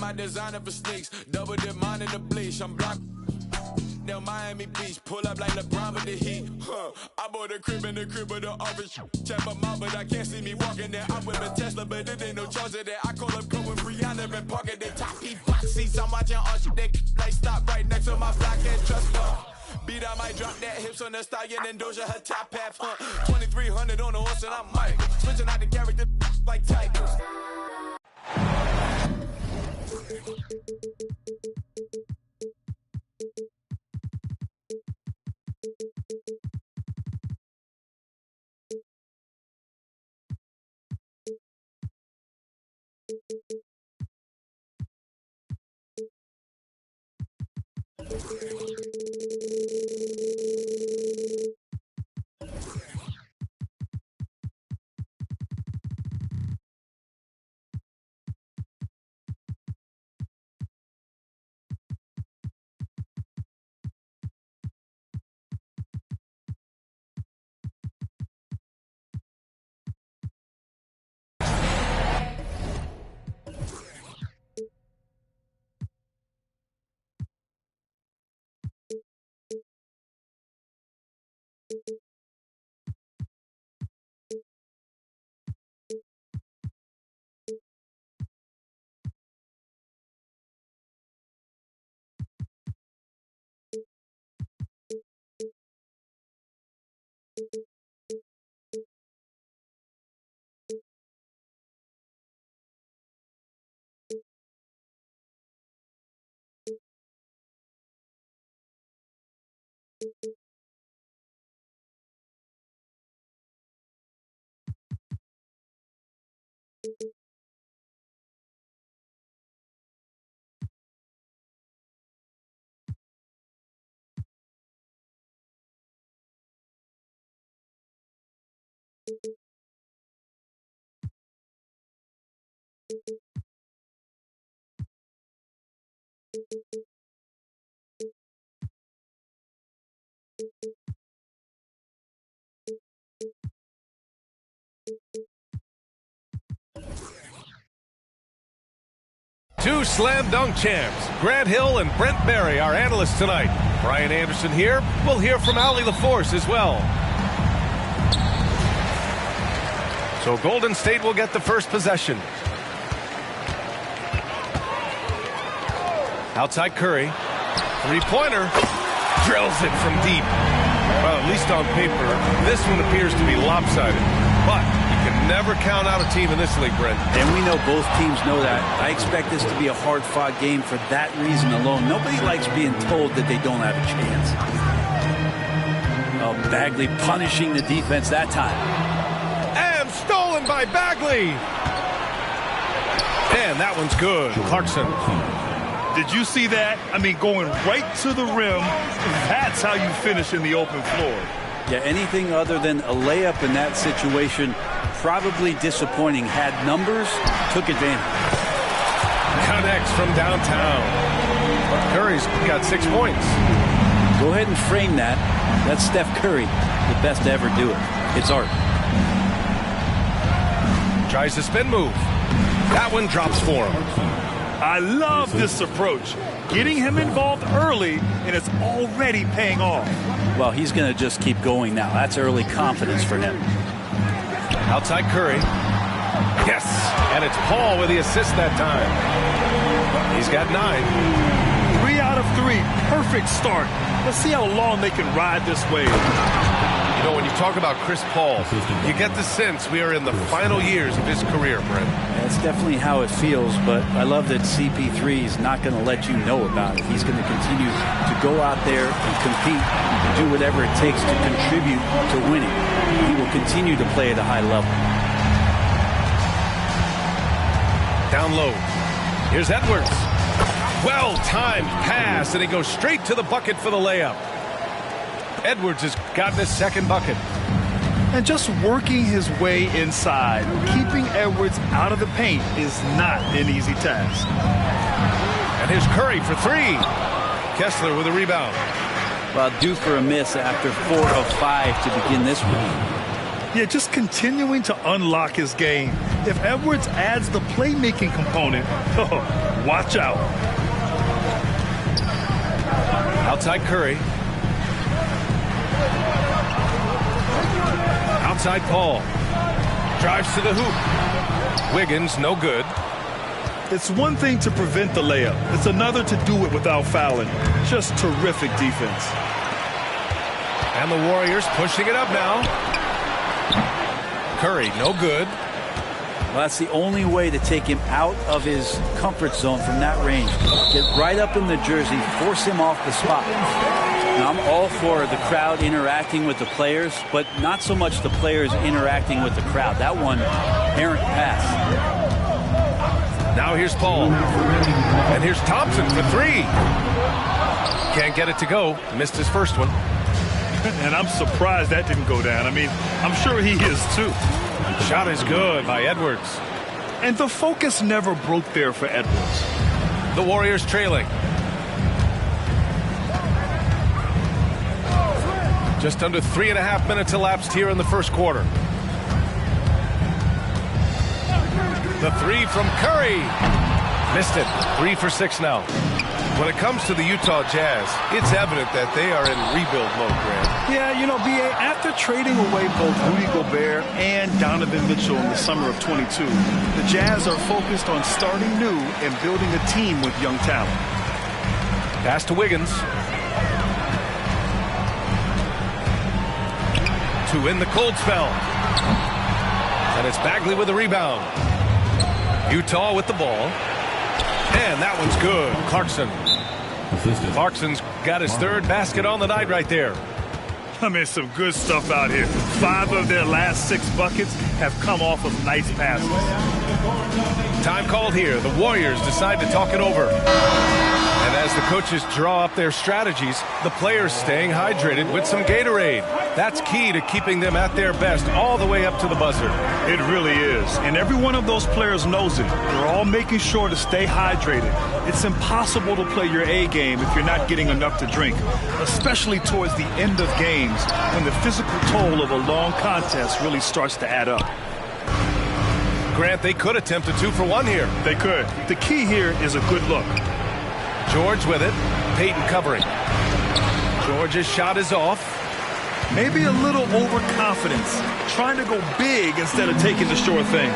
my designer for sneaks. Double dip mine in the bleach. I'm blocked. Down Miami Beach, pull up like LeBron with the heat. I bought a crib in the crib with the office. Check my mouth, but I can't see me walking there. I'm with a Tesla, but it ain't no charge of that. I call up going Rihanna and parking they top heat box seats. I'm watching all shit. They like stop right next to my block and trust her. Beat, I might drop that hips on the stallion and Doja her top half. 2300 on the horse and I'm Mike. Switching out the character like Tigers. Two slam dunk champs, Grant Hill and Brent Barry, our analysts tonight. Brian Anderson here. We'll hear from Allie LaForce as well. So Golden State will get the first possession. Outside Curry. Three-pointer. Drills it from deep. Well, at least on paper, this one appears to be lopsided. But you can never count out a team in this league, Brent. And we know both teams know that. I expect this to be a hard-fought game for that reason alone. Nobody likes being told that they don't have a chance. Oh, Bagley punishing the defense that time. And stolen by Bagley. And that one's good. Clarkson. Did you see that? I mean, going right to the rim, that's how you finish in the open floor. Yeah, anything other than a layup in that situation, probably disappointing. Had numbers, took advantage. Connects from downtown. But Curry's got 6 points. Go ahead and frame that. That's Steph Curry, the best to ever do it. It's art. Tries a spin move. That one drops for him. I love this approach. Getting him involved early, and it's already paying off. Well, he's going to just keep going now. That's early confidence for him. Outside Curry. Yes, and it's Paul with the assist that time. He's got 9. 3 out of 3. Perfect start. Let's see how long they can ride this wave. You know, when you talk about Chris Paul, you get the sense we are in the final years of his career, Brent. That's definitely how it feels, but I love that CP3 is not going to let you know about it. He's going to continue to go out there and compete and do whatever it takes to contribute to winning. He will continue to play at a high level. Down low. Here's Edwards. Well-timed pass, and he goes straight to the bucket for the layup. Edwards has gotten his second bucket. And just working his way inside, keeping Edwards out of the paint is not an easy task. And here's Curry for 3. Kessler with a rebound. Well, due for a miss after 4 of 5 to begin this one. Yeah, just continuing to unlock his game. If Edwards adds the playmaking component, watch out. Outside Curry. Outside Paul. Drives to the hoop. Wiggins, no good. It's one thing to prevent the layup. It's another to do it without fouling. Just terrific defense. And the Warriors pushing it up now. Curry, no good. Well, that's the only way to take him out of his comfort zone from that range. Get right up in the jersey, force him off the spot. Now, I'm all for the crowd interacting with the players, but not so much the players interacting with the crowd. That one, errant pass. Now here's Paul. And here's Thompson for three. Can't get it to go. Missed his first one. And I'm surprised that didn't go down. I mean, I'm sure he is too. Shot is good by Edwards. And the focus never broke there for Edwards. The Warriors trailing. Just under 3.5 minutes elapsed here in the first quarter. The three from Curry. Missed it. 3 for 6 now. When it comes to the Utah Jazz, it's evident that they are in rebuild mode, Grant. Yeah, you know, B.A., after trading away both Rudy Gobert and Donovan Mitchell in the summer of 22, the Jazz are focused on starting new and building a team with young talent. Pass to Wiggins. To win the cold spell. And it's Bagley with the rebound. Utah with the ball. And that one's good. Clarkson's got his third basket on the night right there. I mean, some good stuff out here. 5 of their last 6 buckets have come off of nice passes. Time called here. The Warriors decide to talk it over. And as the coaches draw up their strategies, the players staying hydrated with some Gatorade. That's key to keeping them at their best all the way up to the buzzer. It really is. And every one of those players knows it. They're all making sure to stay hydrated. It's impossible to play your A game if you're not getting enough to drink, especially towards the end of games when the physical toll of a long contest really starts to add up. Grant, they could attempt a 2-for-1 here. They could. The key here is a good look. George with it. Payton covering. George's shot is off. Maybe a little overconfidence, trying to go big instead of taking the sure thing.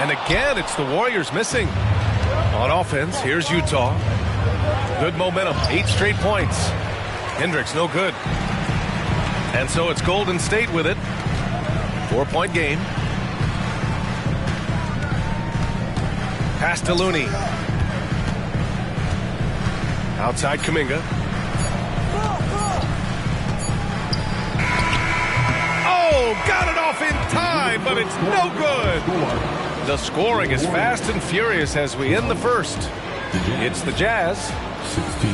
And again, it's the Warriors missing. On offense, here's Utah. Good momentum, 8 straight points. Hendricks, no good. And so it's Golden State with it. 4-point game. Pass to Looney. Outside Kuminga. Oh, got it off in time, but it's no good. The scoring is fast and furious as we end the first. It's the Jazz. 16.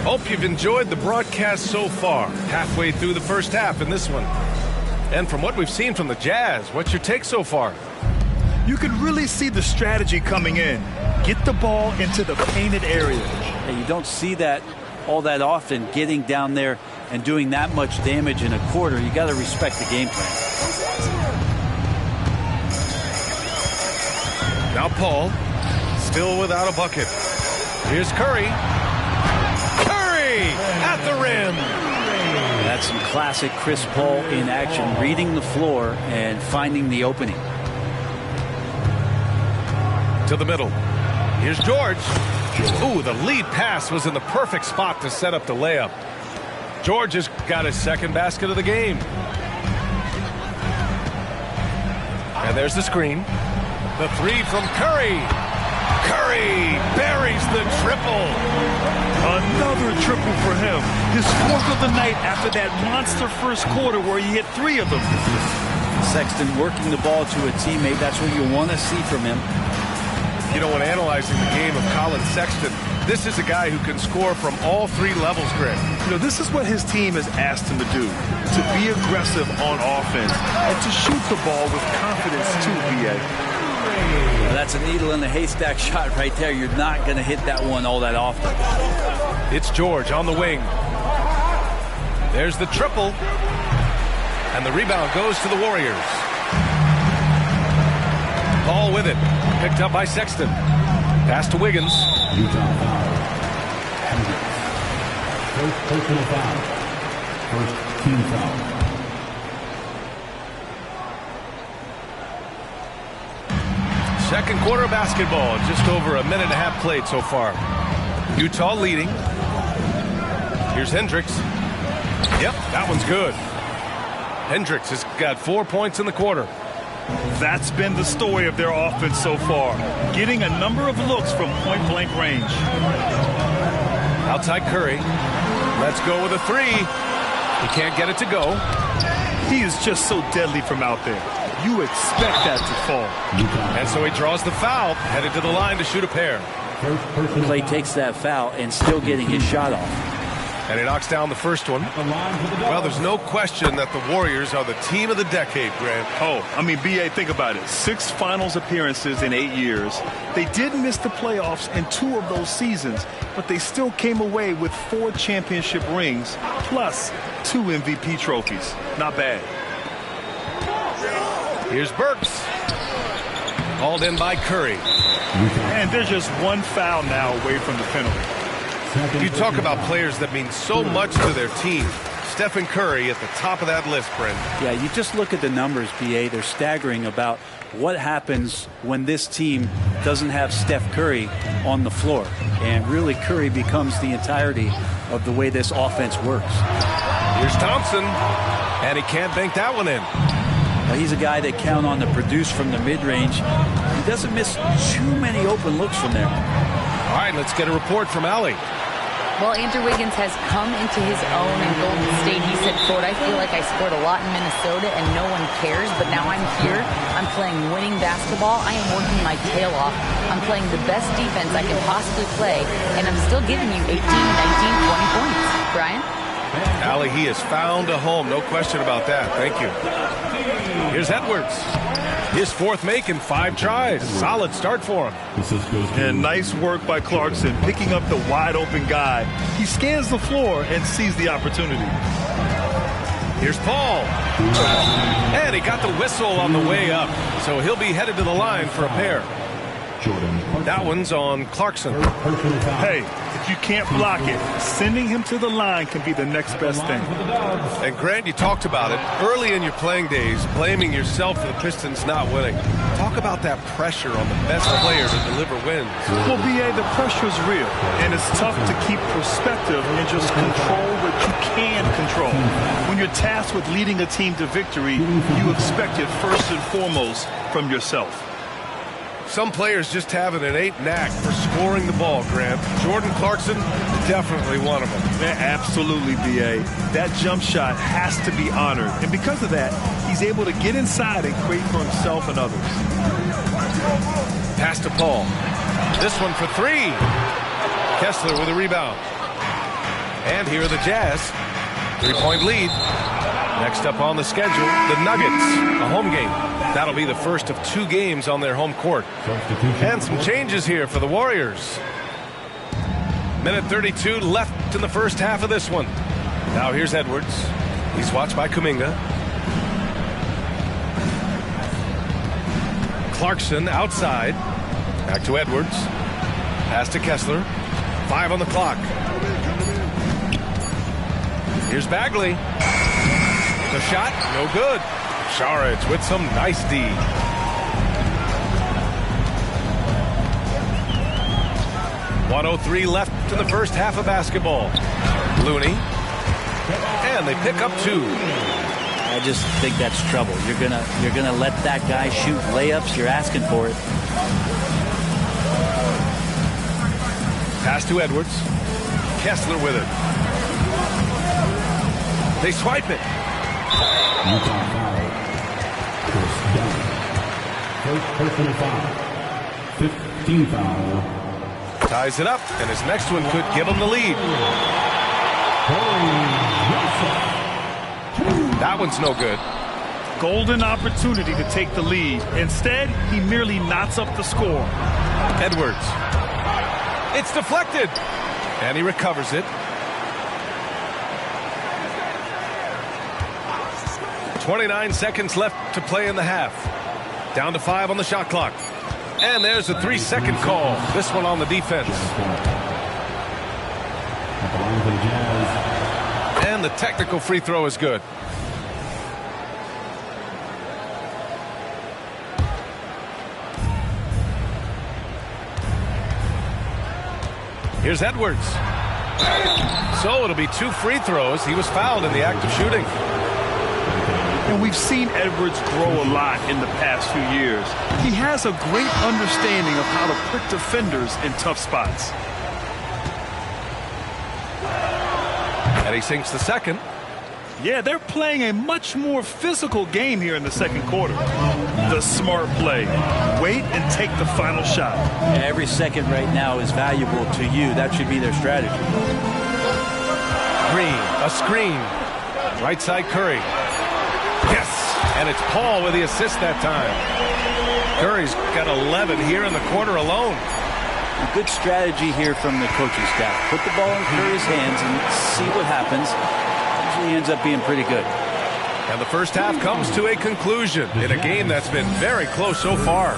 Hope you've enjoyed the broadcast so far. Halfway through the first half in this one. And from what we've seen from the Jazz, what's your take so far? You can really see the strategy coming in. Get the ball into the painted area. And you don't see that all that often, getting down there and doing that much damage in a quarter. You got to respect the game plan. Now Paul, still without a bucket. Here's Curry. Curry at the rim. That's some classic Chris Paul in action, reading the floor and finding the opening. To the middle. Here's George. Ooh, the lead pass was in the perfect spot to set up the layup. George has got his second basket of the game. And there's the screen. The three from Curry. Curry buries the triple. Another triple for him. His 4th of the night after that monster first quarter where he hit 3 of them. Sexton working the ball to a teammate. That's what you want to see from him. You know, when analyzing the game of Colin Sexton, this is a guy who can score from all 3 levels, Greg. You know, this is what his team has asked him to do, to be aggressive on offense and to shoot the ball with confidence too, B.A. Well, that's a needle in the haystack shot right there. You're not going to hit that one all that often. It's George on the wing. There's the triple. And the rebound goes to the Warriors. Paul with it. Picked up by Sexton. Pass to Wiggins. Utah foul. First personal foul. First team foul. Second quarter of basketball. Just over a minute and a half played so far. Utah leading. Here's Hendricks. Yep, that one's good. Hendricks has got 4 points in the quarter. That's been the story of their offense so far. Getting a number of looks from point-blank range. Outside Curry. Let's go with a three. He can't get it to go. He is just so deadly from out there. You expect that to fall. And so he draws the foul, headed to the line to shoot a pair. Clay takes that foul and still getting his shot off. And he knocks down the first one. Well, there's no question that the Warriors are the team of the decade, Grant. Oh, I mean, B.A., think about it. 6 finals appearances in 8 years. They did miss the playoffs in 2 of those seasons, but they still came away with 4 championship rings, plus 2 MVP trophies. Not bad. Here's Burks. Called in by Curry. And they're just 1 foul now away from the penalty. You talk about players that mean so much to their team. Stephen Curry at the top of that list, Brent. Yeah, you just look at the numbers, B.A. They're staggering about what happens when this team doesn't have Steph Curry on the floor. And really, Curry becomes the entirety of the way this offense works. Here's Thompson. And he can't bank that one in. Well, he's a guy that count on to produce from the mid-range. He doesn't miss too many open looks from there. All right, let's get a report from Allie. Well, Andrew Wiggins has come into his own in Golden State. He said, quote, I feel like I scored a lot in Minnesota and no one cares, but now I'm here. I'm playing winning basketball. I am working my tail off. I'm playing the best defense I can possibly play, and I'm still giving you 18, 19, 20 points. Brian? Allie, he has found a home. No question about that. Thank you. Here's Edwards. His 4th make in 5 tries. Solid start for him. And nice work by Clarkson, picking up the wide-open guy. He scans the floor and sees the opportunity. Here's Paul. And he got the whistle on the way up. So he'll be headed to the line for a pair. That one's on Clarkson. Hey, if you can't block it, sending him to the line can be the next best thing. And Grant, you talked about it early in your playing days, blaming yourself for the Pistons not winning. Talk about that pressure on the best player to deliver wins. Well, B.A., the pressure is real, and it's tough to keep perspective and just control what you can control. When you're tasked with leading a team to victory, you expect it first and foremost from yourself. Some players just have an innate knack for scoring the ball, Grant. Jordan Clarkson, definitely one of them. Yeah, absolutely, B.A. That jump shot has to be honored. And because of that, he's able to get inside and create for himself and others. Pass to Paul. This one for 3. Kessler with a rebound. And here are the Jazz. 3-point lead. Next up on the schedule, the Nuggets, a home game. That'll be the first of 2 games on their home court. And some changes here for the Warriors. Minute 32 left in the first half of this one. Now here's Edwards. He's watched by Kuminga. Clarkson outside. Back to Edwards. Pass to Kessler. 5 on the clock. Here's Bagley. The shot, no good. Saric with some nice D. .103 left in the first half of basketball. Looney. And they pick up 2. I just think that's trouble. You're gonna let that guy shoot layups. You're asking for it. Pass to Edwards. Kessler with it. They swipe it. Utah foul. First personal foul. 15 foul. Ties it up, and his next one could give him the lead. That one's no good. Golden opportunity to take the lead. Instead, he merely knots up the score. Edwards. It's deflected. And he recovers it. 29 seconds left to play in the half. Down to 5 on the shot clock. And there's a 3-second call. This one on the defense. And the technical free throw is good. Here's Edwards. So it'll be 2 free throws. He was fouled in the act of shooting. And we've seen Edwards grow a lot in the past few years. He has a great understanding of how to put defenders in tough spots. And he sinks the second. Yeah, they're playing a much more physical game here in the second quarter. The smart play. Wait and take the final shot. Every second right now is valuable to you. That should be their strategy. Green, a screen. Right side Curry. Yes, and it's Paul with the assist that time. Curry's got 11 here in the quarter alone. A good strategy here from the coaching staff. Put the ball in Curry's hands and see what happens. Usually ends up being pretty good. And the first half comes to a conclusion in a game that's been very close so far.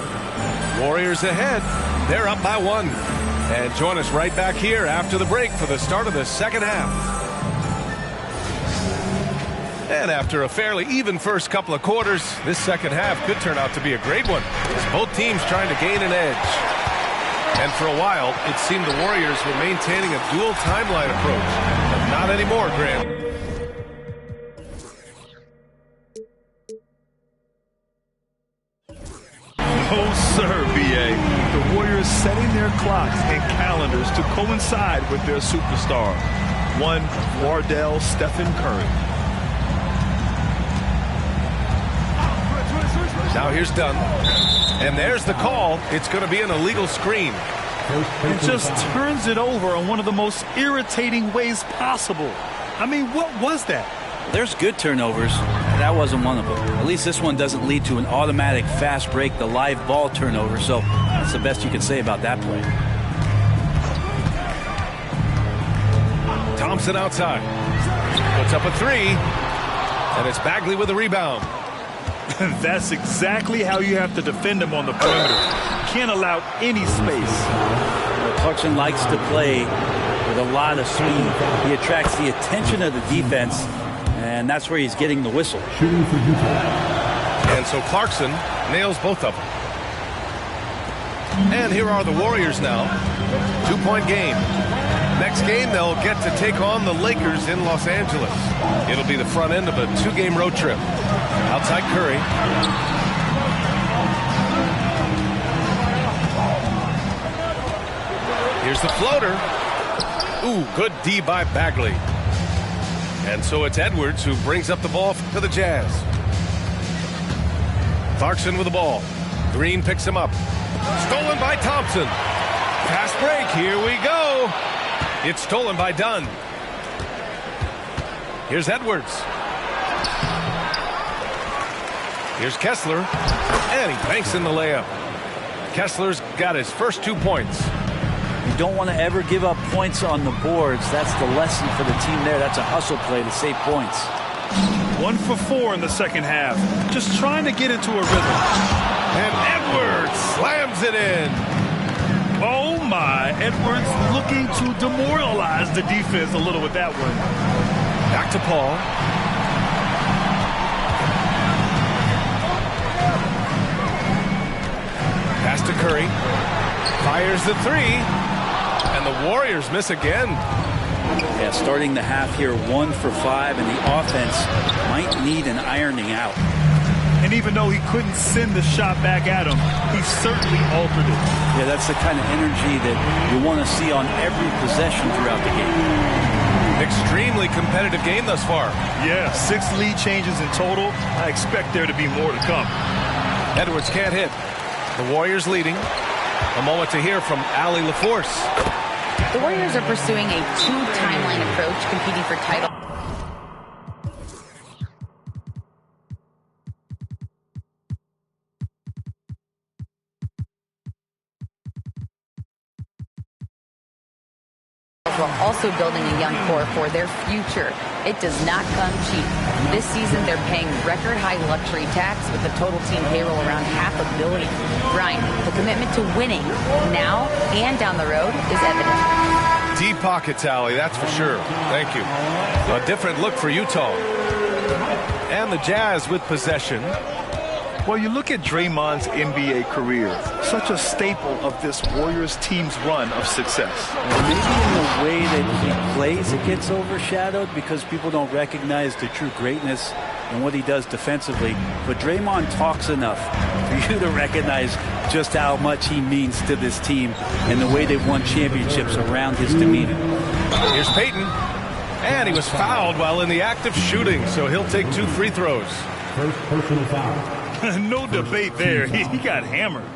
Warriors ahead. They're up by 1. And join us right back here after the break for the start of the second half. And after a fairly even first couple of quarters, this second half could turn out to be a great one, as both teams trying to gain an edge. And for a while, it seemed the Warriors were maintaining a dual timeline approach, but not anymore, Grant. No, sir, B.A. The Warriors setting their clocks and calendars to coincide with their superstar, one Wardell Stephen Curry. Now here's Dunn. And there's the call. It's going to be an illegal screen. And just turns it over in one of the most irritating ways possible. I mean, what was that? There's good turnovers. That wasn't one of them. At least this one doesn't lead to an automatic fast break, the live ball turnover. So that's the best you can say about that play. Thompson outside. Puts up a 3. And it's Bagley with the rebound. That's exactly how you have to defend him on the perimeter. Can't allow any space. Well, Clarkson likes to play with a lot of speed. He attracts the attention of the defense, and that's where he's getting the whistle. Shooting for Utah. And so Clarkson nails both of them. And here are the Warriors now. 2-point game. Next game, they'll get to take on the Lakers in Los Angeles. It'll be the front end of a 2-game road trip. Outside Curry. Here's the floater. Ooh, good D by Bagley. And so it's Edwards who brings up the ball to the Jazz. Clarkson with the ball. Green picks him up. Stolen by Thompson. Fast break. Here we go. It's stolen by Dunn. Here's Edwards. Here's Kessler. And he banks in the layup. Kessler's got his first 2 points. You don't want to ever give up points on the boards. That's the lesson for the team there. That's a hustle play to save points. 1 for 4 in the second half. Just trying to get into a rhythm. And Edwards slams it in. Oh my, Edwards looking to demoralize the defense a little with that one. Back to Paul. Pass to Curry. Fires the 3. And the Warriors miss again. Yeah, starting the half here 1 for 5, and the offense might need an ironing out. And even though he couldn't send the shot back at him, he certainly altered it. Yeah, that's the kind of energy that you want to see on every possession throughout the game. Extremely competitive game thus far. Yeah, 6 lead changes in total. I expect there to be more to come. Edwards can't hit. The Warriors leading. A moment to hear from Allie LaForce. The Warriors are pursuing a 2-timeline approach, competing for title. while also building a young core for their future. It does not come cheap. This season, they're paying record-high luxury tax with the total team payroll around $500 million. Brian, the commitment to winning now and down the road is evident. Deep pocket tally, that's for sure. Thank you. A different look for Utah. And the Jazz with possession. Well, you look at Draymond's NBA career, such a staple of this Warriors team's run of success. Maybe in the way that he plays it gets overshadowed because people don't recognize the true greatness and what he does defensively. But Draymond talks enough for you to recognize just how much he means to this team and the way they've won championships around his demeanor. Here's Payton. And he was fouled while in the act of shooting, so he'll take 2 free throws. First personal foul. No debate there. He got hammered.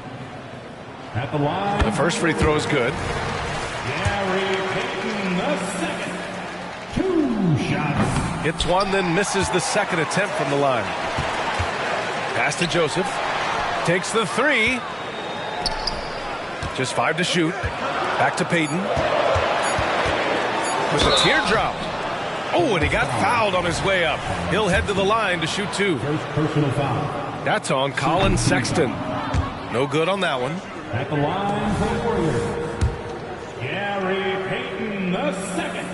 At the line. The first free throw is good. Gary Payton, the second. 2 shots. Hits one, then misses the second attempt from the line. Pass to Joseph. Takes the 3. Just 5 to shoot. Back to Payton. With a teardrop. Oh, and he got fouled on his way up. He'll head to the line to shoot 2. First personal foul. That's on Colin Sexton. No good on that one. At the line for the Warriors, Gary Payton, the second.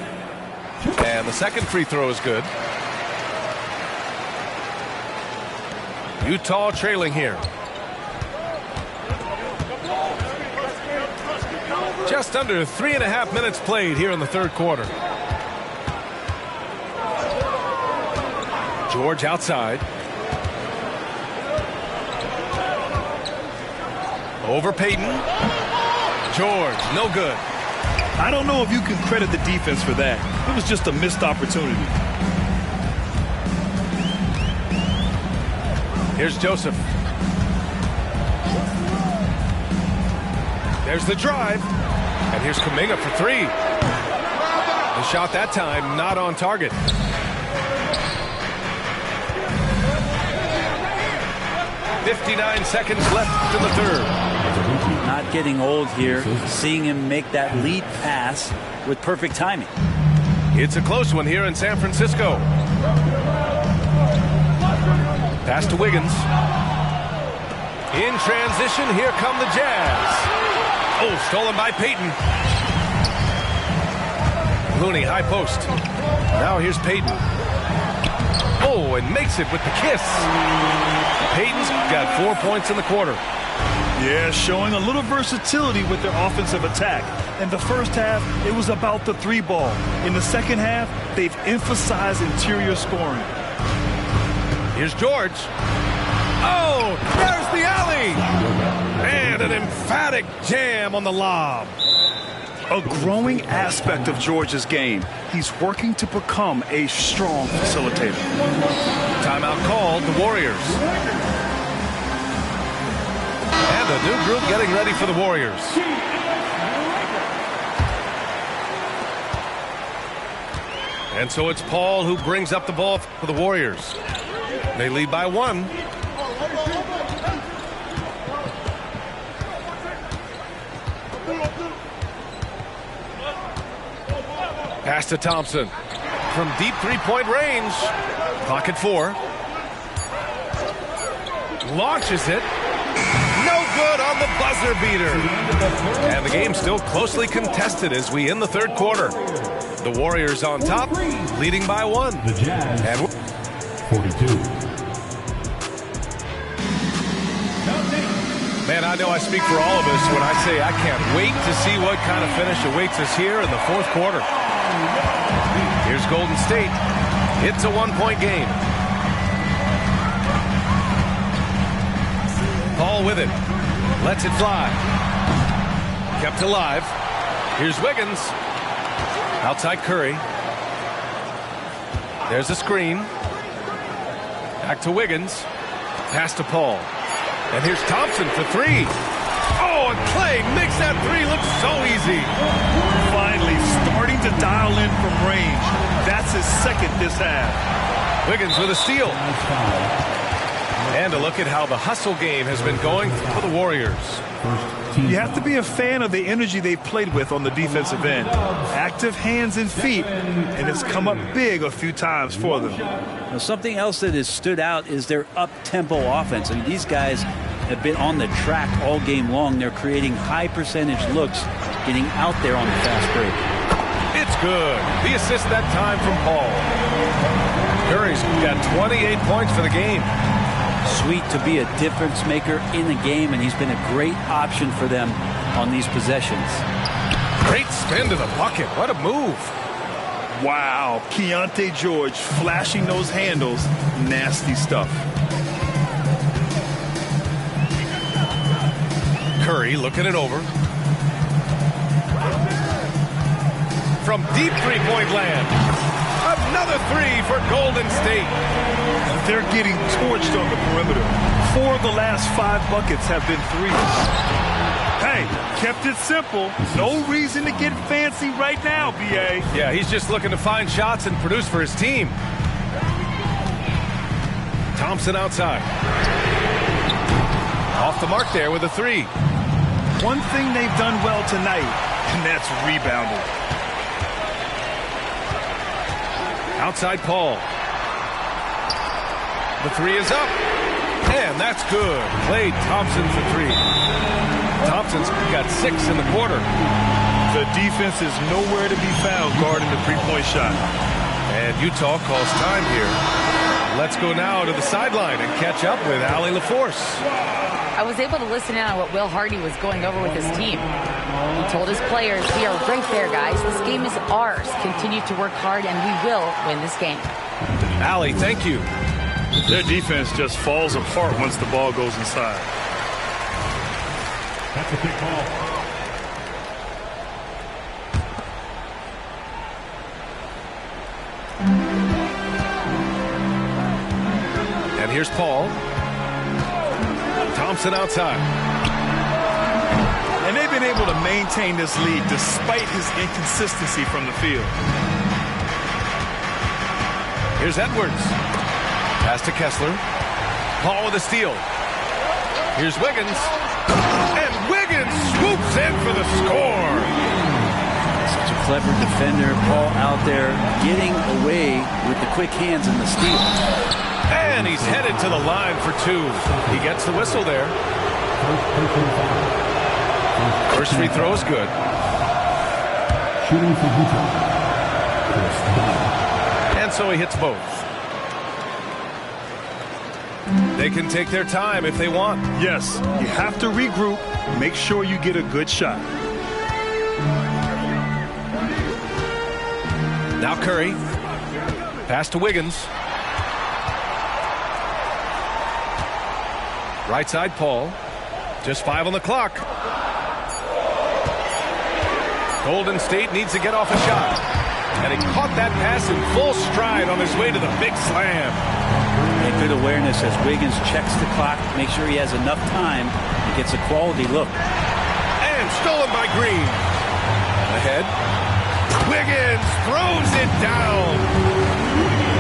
And the second free throw is good. Utah trailing here. Just under 3.5 minutes played here in the third quarter. George outside. Over Payton. George, no good. I don't know if you can credit the defense for that. It was just a missed opportunity. Here's Joseph. There's the drive. And here's Kuminga for 3. The shot that time not on target. .59 seconds left in the third. Not getting old here. Seeing him make that lead pass with perfect timing. It's a close one here in San Francisco. Pass to Wiggins. In transition, here come the Jazz. Oh, stolen by Payton. Looney, high post. Now here's Payton. Oh, and makes it with the kiss. Payton's got 4 points in the quarter. Yeah, showing a little versatility with their offensive attack. In the first half, it was about the 3 ball. In the second half, they've emphasized interior scoring. Here's George. Oh, there's the alley. And an emphatic jam on the lob. A growing aspect of George's game. He's working to become a strong facilitator. Timeout called, the Warriors. And a new group getting ready for the Warriors. And so it's Paul who brings up the ball for the Warriors. They lead by 1. Pass to Thompson. From deep three-point range. Clock at 4. Launches it. No good on the buzzer beater. And the game's still closely contested as we end the third quarter. The Warriors on top, leading by 1. The Jazz, And 42. man, I know I speak for all of us when I say I can't wait to see what kind of finish awaits us here in the fourth quarter. Here's Golden State. It's a 1-point game. Paul with it. Lets it fly. Kept alive. Here's Wiggins. Outside Curry. There's a screen. Back to Wiggins. Pass to Paul. And here's Thompson for 3. Oh, and Clay makes that 3 look so easy. Finally starting to dial in from range. That's his second this half. Wiggins with a steal. And a look at how the hustle game has been going for the Warriors. You have to be a fan of the energy they've played with on the defensive end. Active hands and feet, and it's come up big a few times for them. Now, something else that has stood out is their up-tempo offense. I mean, these guys have been on the track all game long. They're creating high-percentage looks, getting out there on the fast break. It's good. The assist that time from Paul. Curry's got 28 points for the game. Sweet to be a difference maker in the game, and he's been a great option for them on these possessions. Great spin to the bucket. What a move. Wow, Keontae George flashing those handles. Nasty stuff. Curry looking it over. From deep three-point land. Another three for Golden State. They're getting torched on the perimeter. 4 of the last 5 buckets have been threes. Hey, kept it simple. No reason to get fancy right now, B.A. Yeah, he's just looking to find shots and produce for his team. Thompson outside. Off the mark there with a 3. One thing they've done well tonight, and that's rebounding. Outside Paul. The 3 is up. And that's good. Klay Thompson for 3. Thompson's got 6 in the quarter. The defense is nowhere to be found guarding the three-point shot. And Utah calls time here. Let's go now to the sideline and catch up with Allie LaForce. I was able to listen in on what Will Hardy was going over with his team. He told his players, we are right there, guys. This game is ours. Continue to work hard, and we will win this game. Allie, thank you. Their defense just falls apart once the ball goes inside. That's a big ball. And here's Paul. Thompson outside. And they've been able to maintain this lead despite his inconsistency from the field. Here's Edwards. Pass to Kessler. Paul with a steal. Here's Wiggins. And Wiggins swoops in for the score. Such a clever defender. Paul out there getting away with the quick hands and the steal. And he's headed to the line for 2. He gets the whistle there. First free throw is good. Shooting for Utah. And so he hits both. They can take their time if they want. Yes, you have to regroup. Make sure you get a good shot. Now Curry. Pass to Wiggins. Right side Paul. Just 5 on the clock. Golden State needs to get off a shot. And he caught that pass in full stride on his way to the big slam. And good awareness as Wiggins checks the clock, make sure he has enough time and gets a quality look. And stolen by Green. Ahead. Wiggins throws it down.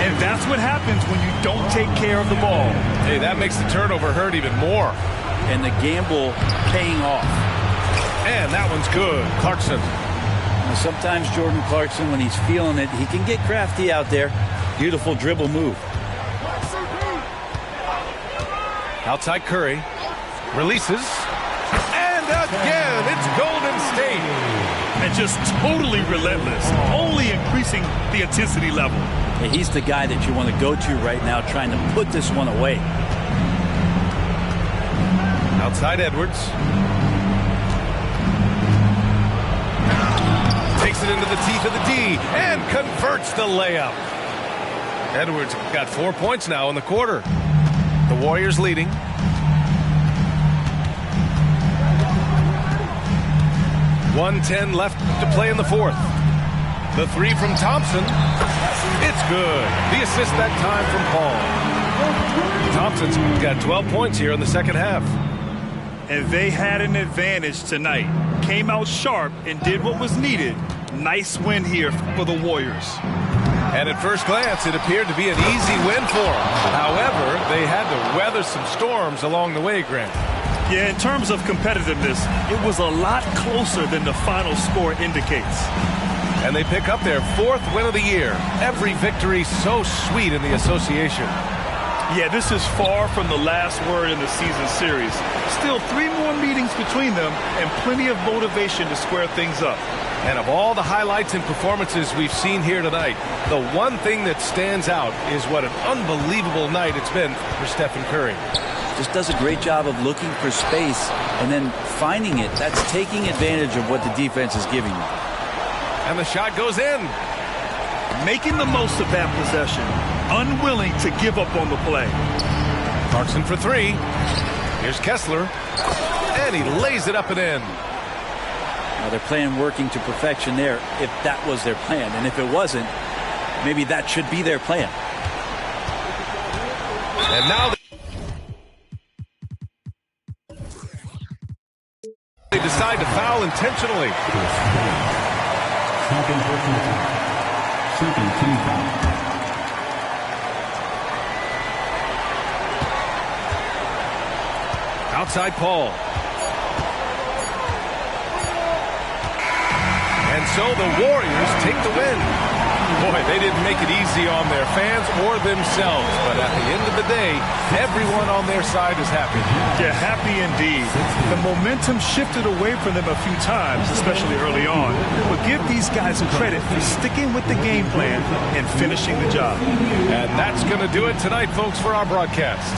And that's what happens when you don't take care of the ball. Hey, that makes the turnover hurt even more. And the gamble paying off. And that one's good. Clarkson. Now, sometimes Jordan Clarkson, when he's feeling it, he can get crafty out there. Beautiful dribble move. Outside Curry. Releases. And again, it's Golden State. And just totally relentless. Only increasing the intensity level. Yeah, he's the guy that you want to go to right now, trying to put this one away. Outside Edwards. Takes it into the teeth of the D and converts the layup. Edwards got 4 points now in the quarter. The Warriors leading. .110 left to play in the fourth. The 3 from Thompson. It's good. The assist that time from Paul. Thompson's got 12 points here in the second half. And they had an advantage tonight. Came out sharp and did what was needed. Nice win here for the Warriors. And at first glance, it appeared to be an easy win for them. However, they had to weather some storms along the way, Grant. Yeah, in terms of competitiveness, it was a lot closer than the final score indicates. And they pick up their 4th win of the year. Every victory so sweet in the association. Yeah, this is far from the last word in the season series. Still 3 more meetings between them and plenty of motivation to square things up. And of all the highlights and performances we've seen here tonight, the one thing that stands out is what an unbelievable night it's been for Stephen Curry. Just does a great job of looking for space and then finding it. That's taking advantage of what the defense is giving you. And the shot goes in. Making the most of that possession. Unwilling to give up on the play. Clarkson for 3. Here's Kessler. And he lays it up and in. Now they're playing working to perfection there if that was their plan. And if it wasn't, maybe that should be their plan. And now they decide to foul intentionally. Outside Paul. And so the Warriors take the win. Boy, they didn't make it easy on their fans or themselves, but at the end of the day, everyone on their side is happy. Yeah, happy indeed. The momentum shifted away from them a few times, especially early on. But give these guys credit for sticking with the game plan and finishing the job. And that's going to do it tonight, folks, for our broadcast.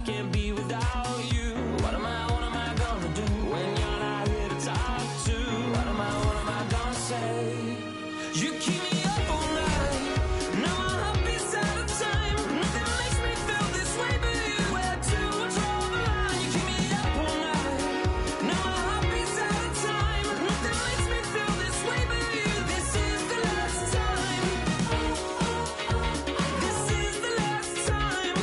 Can't be without you. What am I gonna do when you're not here to talk to? What am I gonna say? You keep me up all night. Now my heart beats out of time. Nothing makes me feel this way but you. Where to draw the line? You keep me up all night. Now my heart beats out of time. Nothing makes me feel this way but you. This is the last time. This is the last time.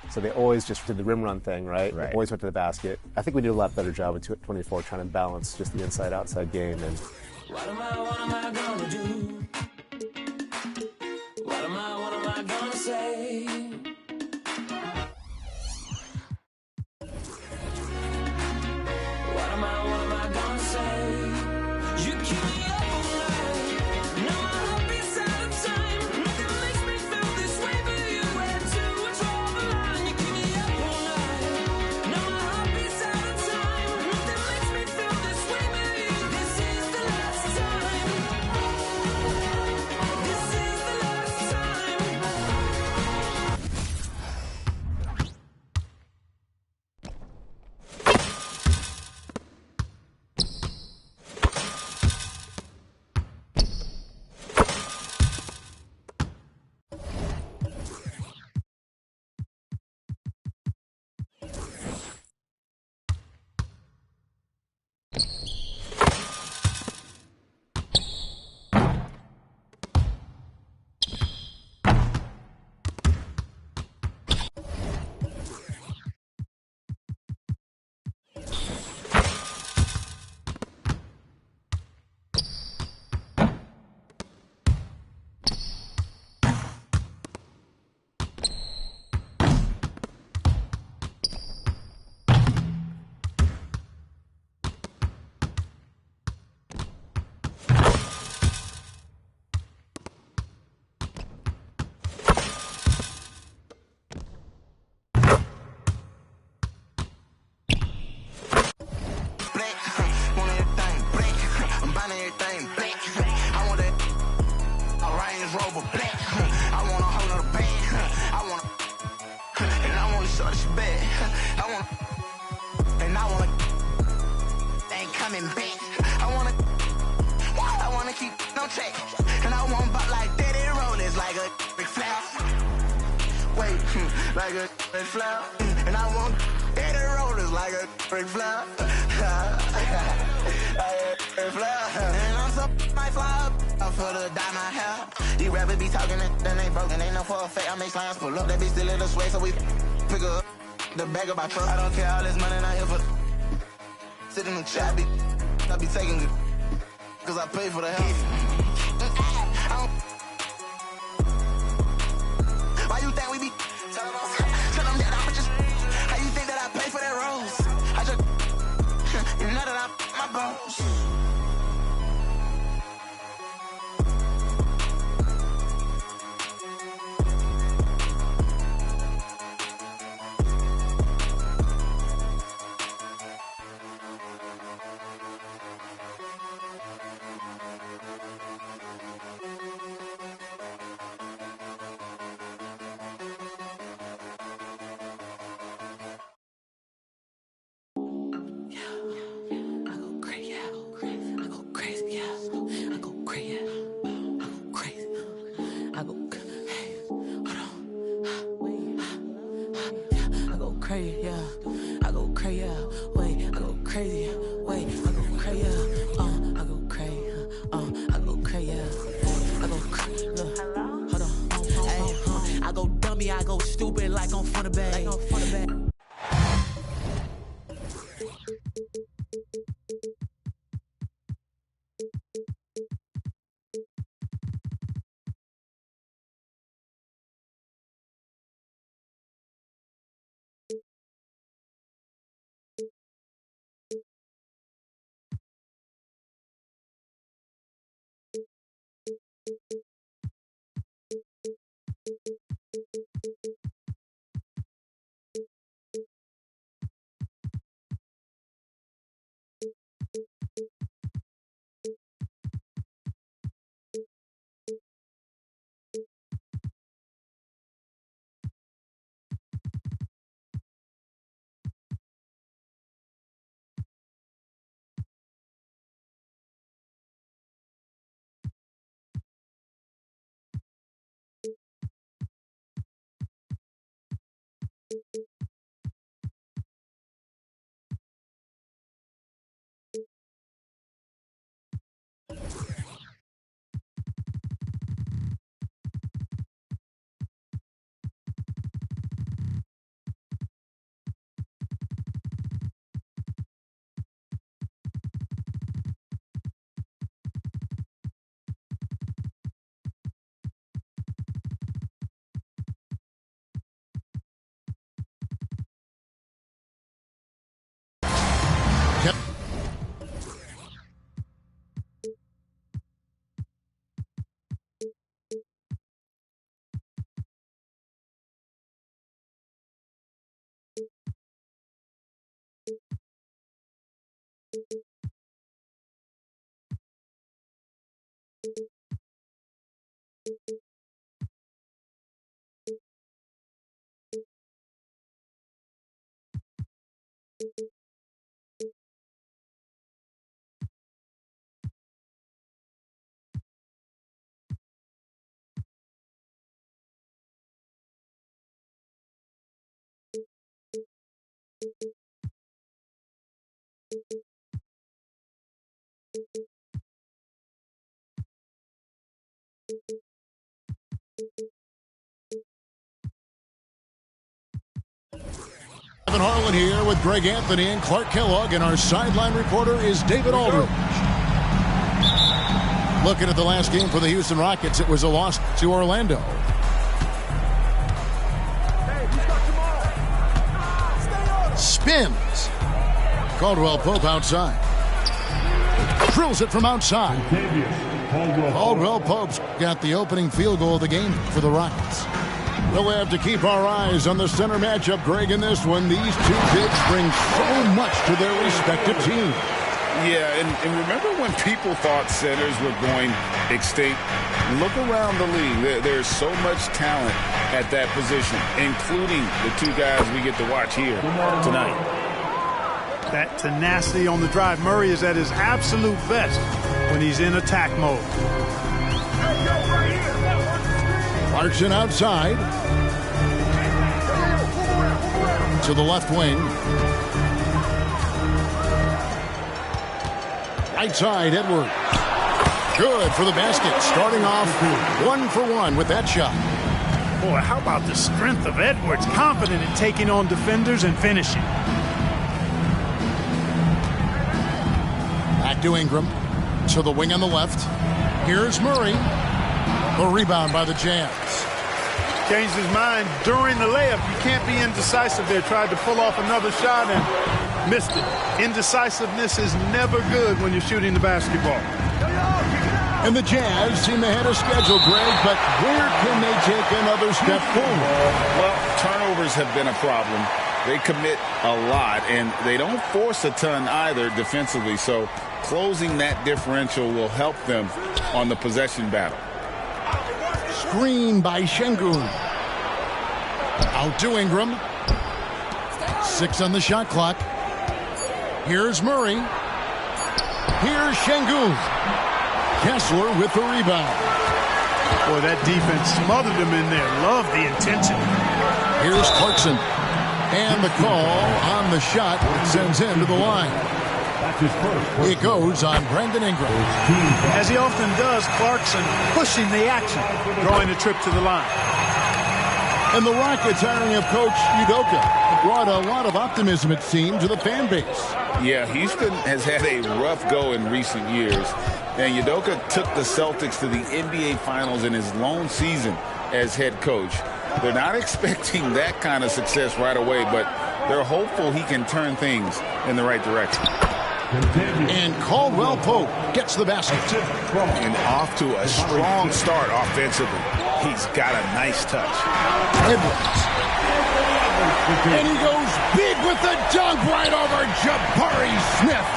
So they always just did the rim run thing, right? They always went to the basket. I think we did a lot better job with 24 trying to balance just the inside-outside game. And What am I gonna do? What am I gonna say? What am I gonna say? You keep me up all night. Now my heart beats out of time. Nothing makes me feel this way but you. Where to draw the line? You keep me up all night. Now my heart beats out of time. Nothing makes me feel this way but you. This is the last time. shorty, she bad. I want, and I wanna, ain't coming back. I wanna keep no check. And I want bop like Daddy Rollins, like a big flower. Wait, like a big flower. And I want Daddy Rollins, like a big flower. And I'm so might fly up for the dye my hair. These rappers be talking and then they broken. Ain't no for a fake. I make slimes pull up. They be still in the sway, so we pick up the bag of my truck. I don't care all this money, not here for sit in the trap. I be taking good, cause I pay for the help. Why you think we be tell them that I'm just, how you think that I pay for that rose? I just, you know that I my bones. I go stupid like on front of bag. Evan Harlan here with Greg Anthony and Clark Kellogg, and our sideline reporter is David Aldridge. Looking at the last game for the Houston Rockets, it was a loss to Orlando. Spins. Caldwell Pope outside. Drills it from outside. Caldwell Pope's got the opening field goal of the game for the Rockets. We'll have to keep our eyes on the center matchup, Greg, in this one. These two bigs bring so much to their respective teams. Yeah, and remember when people thought centers were going extinct? Look around the league. There's so much talent at that position, including the two guys we get to watch here tonight. That tenacity on the drive. Murray is at his absolute best when he's in attack mode. Clarkson outside. To the left wing. Right side, Edwards. Good for the basket. Starting off 1 for 1 with that shot. Boy, how about the strength of Edwards? Confident in taking on defenders and finishing. Back to Ingram. To the wing on the left. Here's Murray. The rebound by the Jazz. Changed his mind during the layup. You can't be indecisive there. Tried to pull off another shot and missed it. Indecisiveness is never good when you're shooting the basketball. And the Jazz seem ahead of schedule, Greg, but where can they take another step forward? Well, turnovers have been a problem. They commit a lot, and they don't force a ton either defensively, so closing that differential will help them on the possession battle. Screen by Şengün. Out to Ingram. 6 on the shot clock. Here's Murray. Here's Şengün. Kessler with the rebound. Boy, that defense smothered him in there. Love the intensity. Here's Clarkson. And the call on the shot sends him to the line. It goes on Brandon Ingram. As he often does, Clarkson pushing the action, drawing a trip to the line. And the Rockets hiring of Coach Udoka brought a lot of optimism, it seemed, to the fan base. Yeah, Houston has had a rough go in recent years. And Udoka took the Celtics to the NBA Finals in his lone season as head coach. They're not expecting that kind of success right away, but they're hopeful he can turn things in the right direction. And Caldwell Pope gets the basket. And off to a strong start offensively. He's got a nice touch. Edwards. And he goes big with the dunk right over Jabari Smith.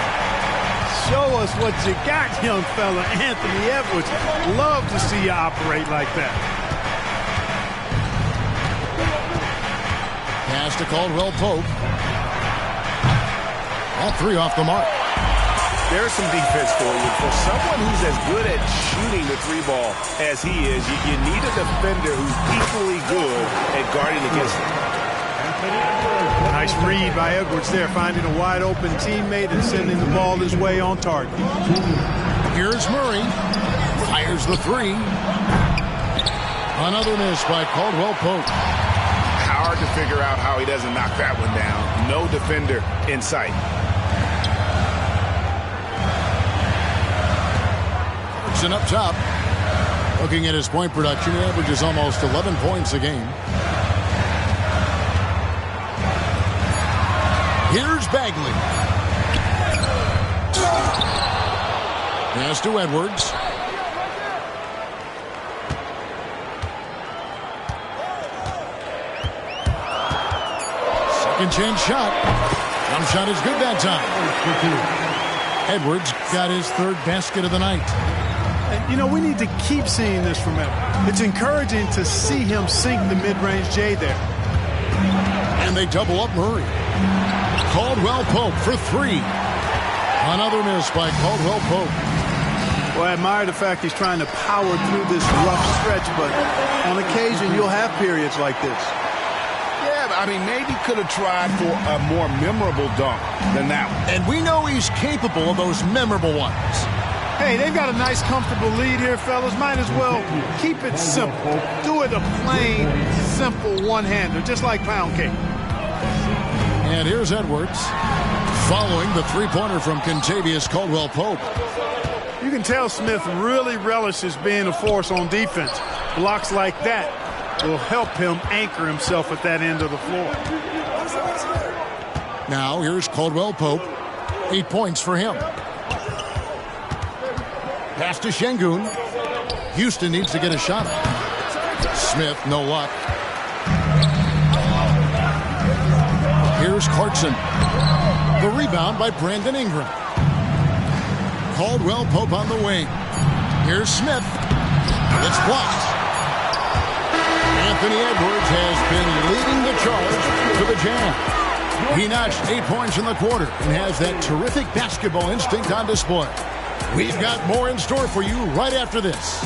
Show us what you got, young fella. Anthony Edwards. Love to see you operate like that. Pass to Caldwell Pope. All 3 off the mark. There's some defense for you. For someone who's as good at shooting the 3-ball as he is, you need a defender who's equally good at guarding against him. Nice read by Edwards there, finding a wide-open teammate and sending the ball his way on target. Here's Murray. Fires the 3. Another miss by Caldwell Pope. Hard to figure out how he doesn't knock that one down. No defender in sight. Clarkson up top. Looking at his point production, he averages almost 11 points a game. Here's Bagley. Pass to Edwards. Second chance shot. Jump shot is good that time. Edwards got his 3rd basket of the night. And, you know, we need to keep seeing this from him. It's encouraging to see him sink the mid-range J there. And they double up Murray. Caldwell Pope for 3. Another miss by Caldwell Pope. Well, I admire the fact he's trying to power through this rough stretch, but on occasion you'll have periods like this. Yeah, but I mean, maybe could have tried for a more memorable dunk than that one. And we know he's capable of those memorable ones. Hey, they've got a nice, comfortable lead here, fellas. Might as well keep it simple. Do it a plain, simple one-hander, just like pound cake. And here's Edwards following the 3-pointer from Kentavious Caldwell Pope. You can tell Smith really relishes being a force on defense. Blocks like that will help him anchor himself at that end of the floor. Now here's Caldwell Pope. 8 points for him. Pass to Şengün. Houston needs to get a shot. Smith, no luck. Here's Clarkson. The rebound by Brandon Ingram. Caldwell Pope on the wing. Here's Smith. It's blocked. Anthony Edwards has been leading the charge for the Jazz. He notched 8 points in the quarter and has that terrific basketball instinct on display. We've got more in store for you right after this.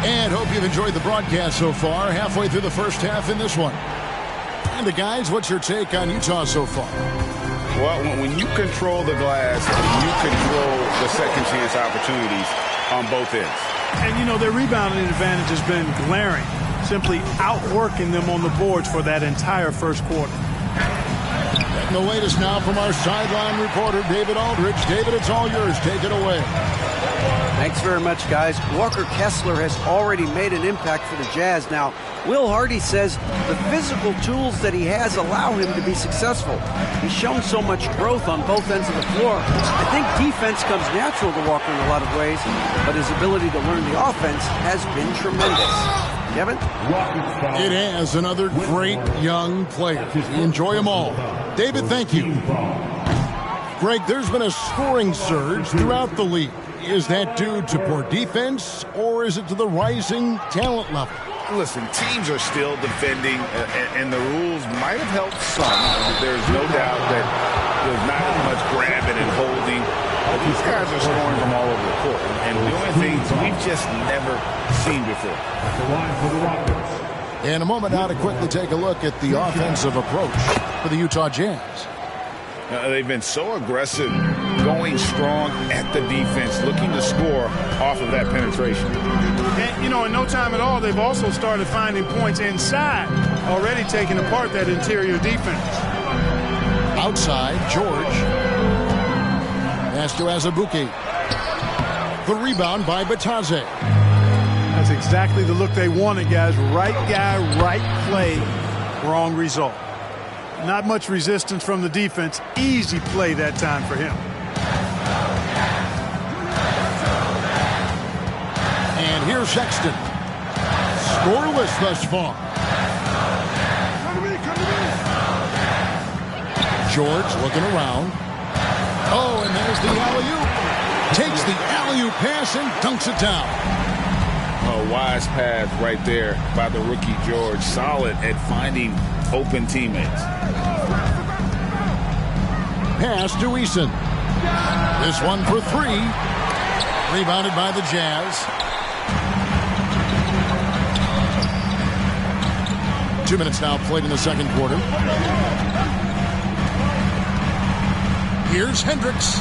And hope you've enjoyed the broadcast so far. Halfway through the first half in this one. And guys, what's your take on Utah so far? Well, when you control the glass, you control the second chance opportunities on both ends. And, you know, their rebounding advantage has been glaring, simply outworking them on the boards for that entire first quarter. And the latest now from our sideline reporter, David Aldridge. David, it's all yours. Take it away. Thanks very much, guys. Walker Kessler has already made an impact for the Jazz. Now, Will Hardy says the physical tools that he has allow him to be successful. He's shown so much growth on both ends of the floor. I think defense comes natural to Walker in a lot of ways, but his ability to learn the offense has been tremendous. Kevin? It has another great young player. We enjoy them all. David, thank you. Greg, there's been a scoring surge throughout the league. Is that due to poor defense, or is it to the rising talent level? Listen, teams are still defending, and the rules might have helped some. There's no doubt that there's not as much grabbing and holding. But these guys are scoring from all over the court, and doing things we've just never seen before. In a moment now to quickly take a look at the offensive approach for the Utah Jazz. They've been so aggressive, going strong at the defense, looking to score off of that penetration. And, you know, in no time at all, they've also started finding points inside, already taking apart that interior defense. Outside, George. Pass to Azubuike. The rebound by Bataze. That's exactly the look they wanted, guys. Right guy, right play, wrong result. Not much resistance from the defense. Easy play that time for him. And here's Sexton. Scoreless thus far. George looking around. Oh, and there's the alley-oop. Takes the alley-oop pass and dunks it down. A wise pass right there by the rookie George. Solid at finding open teammates. Pass to Eason. This one for three. Rebounded by the Jazz. 2 minutes now played in the second quarter. Here's Hendricks.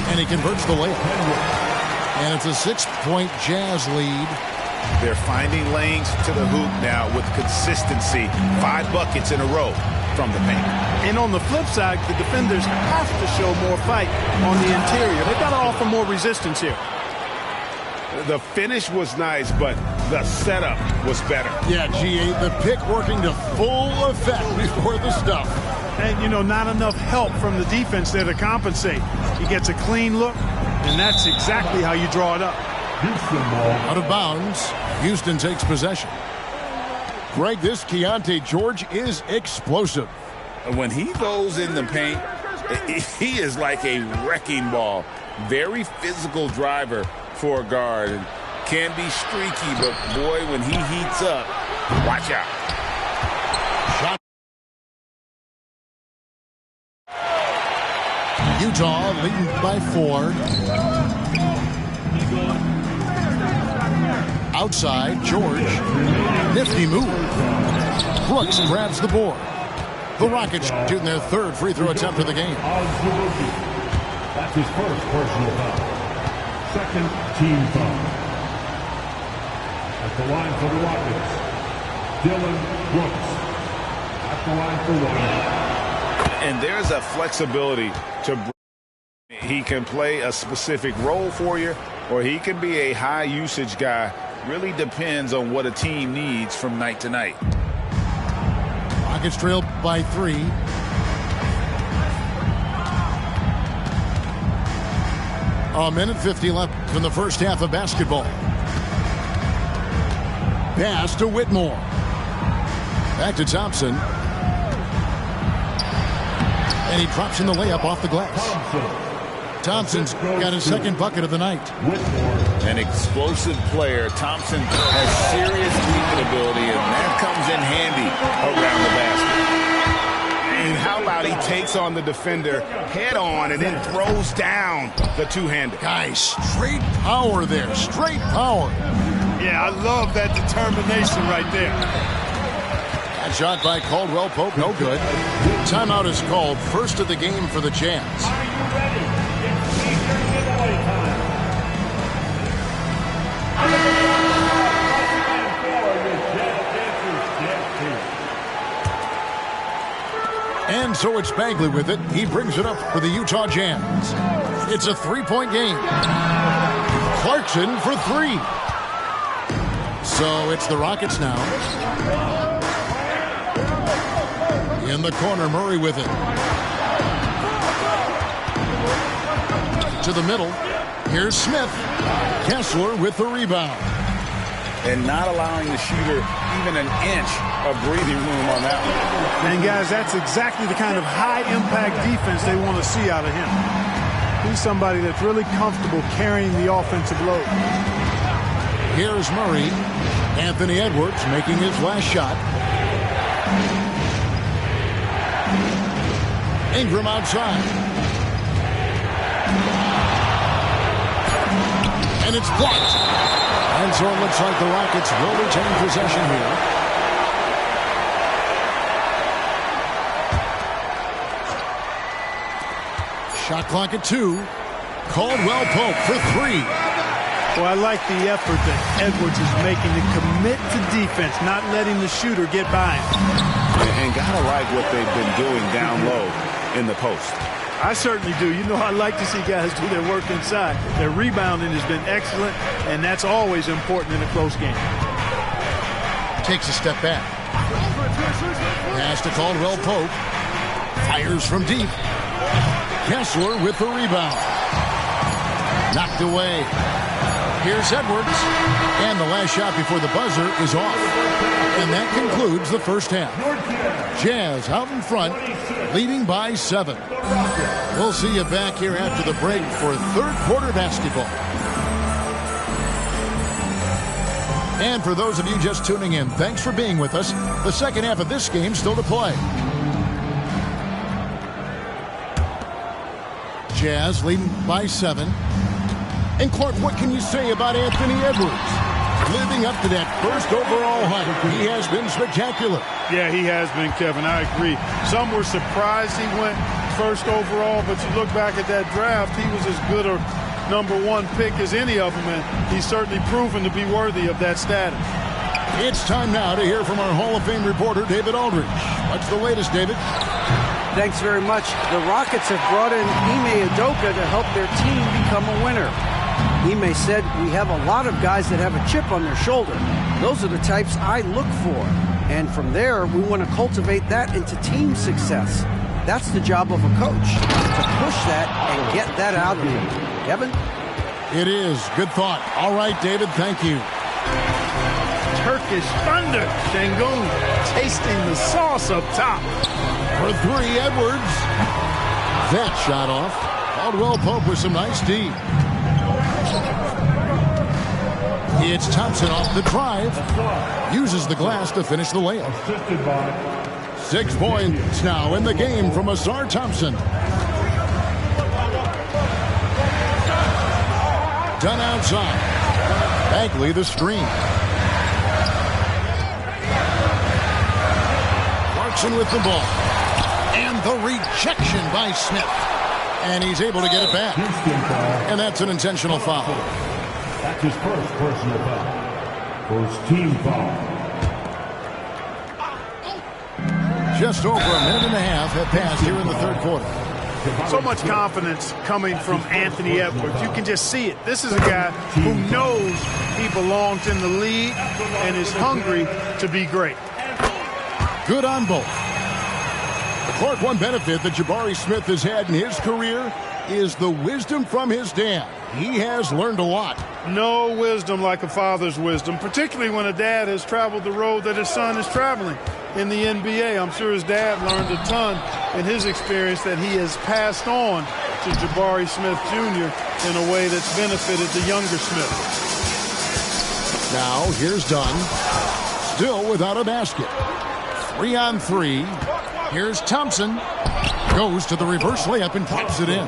And he converts the layup. And it's a 6-point Jazz lead. They're finding lanes to the hoop now with consistency. 5 buckets in a row from the paint. And on the flip side, the defenders have to show more fight on the interior. They've got to offer more resistance here. The finish was nice, but the setup was better. Yeah, G8, the pick working to full effect before the stuff. And, you know, not enough help from the defense there to compensate. He gets a clean look, and that's exactly how you draw it up. Out of bounds, Houston takes possession. Greg, this Keontae George is explosive. When he goes in the paint, he is like a wrecking ball. Very physical driver for a guard. And can be streaky, but boy, when he heats up, watch out. Shot. Utah leading by 4. Outside, George. Nifty move. Brooks grabs the board. The Rockets shooting their 3rd free throw attempt of the game. That's his first personal foul. 2nd team foul. At the line for the Rockets, Dylan Brooks. At the line for 1. And there's a flexibility to he can play a specific role for you, or he can be a high usage guy. Really depends on what a team needs from night to night. Rockets trailed by 3. A minute 50 left in the first half of basketball. Pass to Whitmore. Back to Thompson. And he drops in the layup off the glass. Thompson's got his second bucket of the night. An explosive player. Thompson has serious leaping ability, and that comes in handy around the basket. And how about he takes on the defender head on and then throws down the two-hander. Guys, straight power there. Straight power. Yeah, I love that determination right there. That shot by Caldwell Pope, no good. Timeout is called. First of the game for the Jazz. And so it's Bagley with it. He brings it up for the Utah Jazz. It's a three-point game. Clarkson for three. So it's the Rockets now. In the corner, Murray with it. To the middle. Here's Smith. Kessler with the rebound. And not allowing the shooter even an inch of breathing room on that one. And guys, that's exactly the kind of high-impact defense they want to see out of him. He's somebody that's really comfortable carrying the offensive load. Here's Murray. Anthony Edwards making his last shot. Ingram outside. And it's blocked. And so it looks like the Rockets will retain possession here. Shot clock at 2. Caldwell Pope for 3. Well, I like the effort that Edwards is making to commit to defense, not letting the shooter get by him. And gotta like what they've been doing down low in the post. I certainly do. You know, I like to see guys do their work inside. Their rebounding has been excellent, and that's always important in a close game. Takes a step back. Pass to Caldwell Pope. Fires from deep. Kessler with the rebound. Knocked away. Here's Edwards. And the last shot before the buzzer is off. And that concludes the first half. Jazz out in front, leading by 7. We'll see you back here after the break for third quarter basketball. And for those of you just tuning in, thanks for being with us. The second half of this game still to play. Jazz leading by 7. And Clark, what can you say about Anthony Edwards? Living up to that first overall hype, he has been spectacular. Yeah, he has been, Kevin. I agree. Some were surprised he went first overall, but you look back at that draft, he was as good a #1 pick as any of them, and he's certainly proven to be worthy of that status. It's time now to hear from our Hall of Fame reporter, David Aldridge. What's the latest, David? Thanks very much. The Rockets have brought in Ime Udoka to help their team become a winner. Ime said, "We have a lot of guys that have a chip on their shoulder. Those are the types I look for. And from there, we want to cultivate that into team success. That's the job of a coach, to push that and get that out of him." Kevin? It is. Good thought. All right, David, thank you. Turkish Thunder. Şengün tasting the sauce up top. For 3, Edwards. That shot off. Caldwell Pope with some nice D. It's Thompson off the drive. Uses the glass to finish the layup. 6 points now in the game from Ausar Thompson. Done outside. Bagley the screen. Clarkson with the ball. And the rejection by Smith. And he's able to get it back. And that's an intentional foul. That's his first personal foul. First team foul. Just over a minute and a half have passed here in the third quarter. So much confidence coming from Anthony Edwards. You can just see it. This is a guy who knows he belongs in the league and is hungry to be great. Good on both. Clark, one benefit that Jabari Smith has had in his career is the wisdom from his dad. He has learned a lot. No wisdom like a father's wisdom, particularly when a dad has traveled the road that his son is traveling. in the NBA. I'm sure his dad learned a ton in his experience that he has passed on to Jabari Smith Jr. in a way that's benefited the younger Smith. Now here's Dunn. Still without a basket. 3-on-3. Here's Thompson. Goes to the reverse layup and pops it in.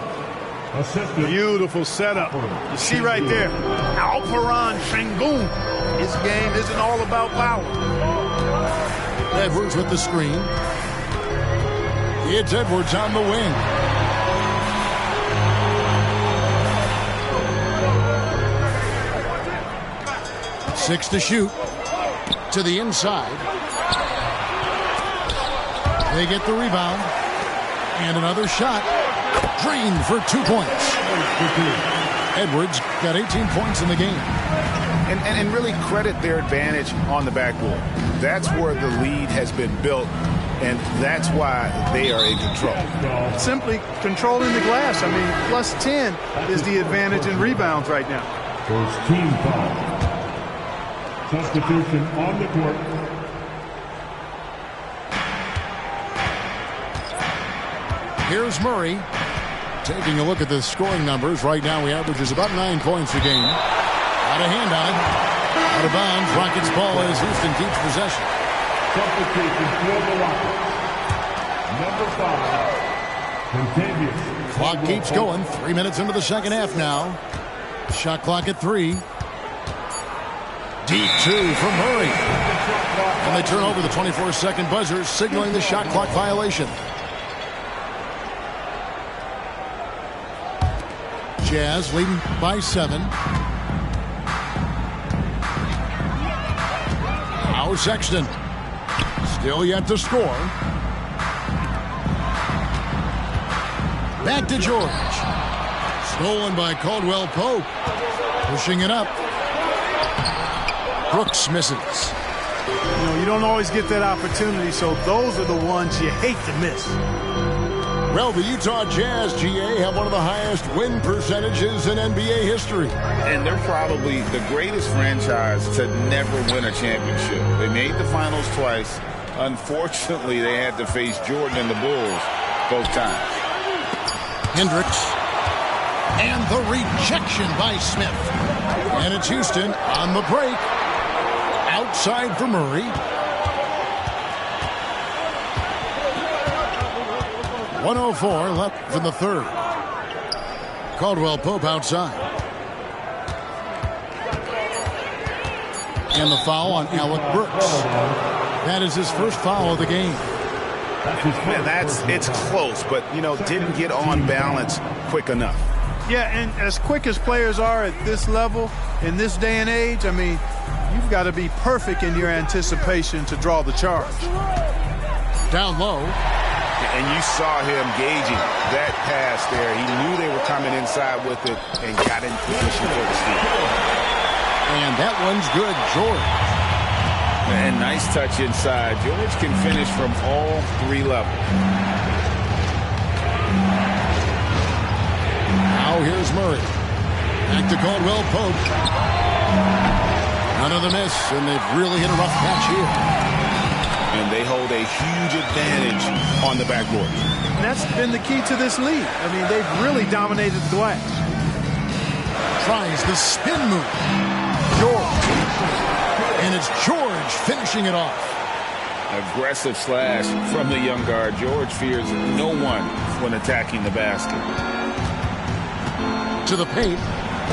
Beautiful setup. You see right there, Alperen Sengun. His game isn't all about power. Edwards with the screen. It's Edwards on the wing. Six to shoot. To the inside. They get the rebound. And another shot. Drained for 2 points. Edwards got 18 points in the game. And really credit their advantage on the backboard. That's where the lead has been built, and that's why they are in control. Simply controlling the glass. I mean, plus 10 is the advantage in rebounds right now. First team foul. Substitution on the court. Here's Murray. Taking a look at the scoring numbers. Right now, he averages about 9 points a game. Out of hand on it. Out of bounds. Rockets ball as Houston keeps possession. Substitution for the Rockets. Number 5, Contavious. Clock keeps going. 3 minutes into the second half now. Shot clock at 3. Deep 2 from Murray. And they turn over the 24-second buzzer, signaling the shot clock violation. Jazz leading by 7. Now Sexton. Still yet to score. Back to George. Stolen by Caldwell Pope. Pushing it up. Brooks misses. You know, you don't always get that opportunity, so those are the ones you hate to miss. Well, the Utah Jazz, GA, have one of the highest win percentages in NBA history. And they're probably the greatest franchise to never win a championship. They made the finals twice. Unfortunately, they had to face Jordan and the Bulls both times. Hendricks. And the rejection by Smith. And it's Houston on the break. Outside for Murray. 104 left in the third. Caldwell Pope outside. And the foul on Alec Brooks. That is his first foul of the game. Man, it's close, but, you know, didn't get on balance quick enough. Yeah, and as quick as players are at this level, in this day and age, I mean, you've got to be perfect in your anticipation to draw the charge. Down low. And you saw him gauging that pass there. He knew they were coming inside with it and got in position for the steal. And that one's good, George. And nice touch inside. George can finish from all 3 levels. Now here's Murray. Back to Caldwell Pope. Another miss, and they've really hit a rough patch here. And they hold a huge advantage on the backboard. And that's been the key to this league. I mean, they've really dominated the glass. Tries the spin move. George. And it's George finishing it off. Aggressive slash from the young guard. George fears no one when attacking the basket. To the paint.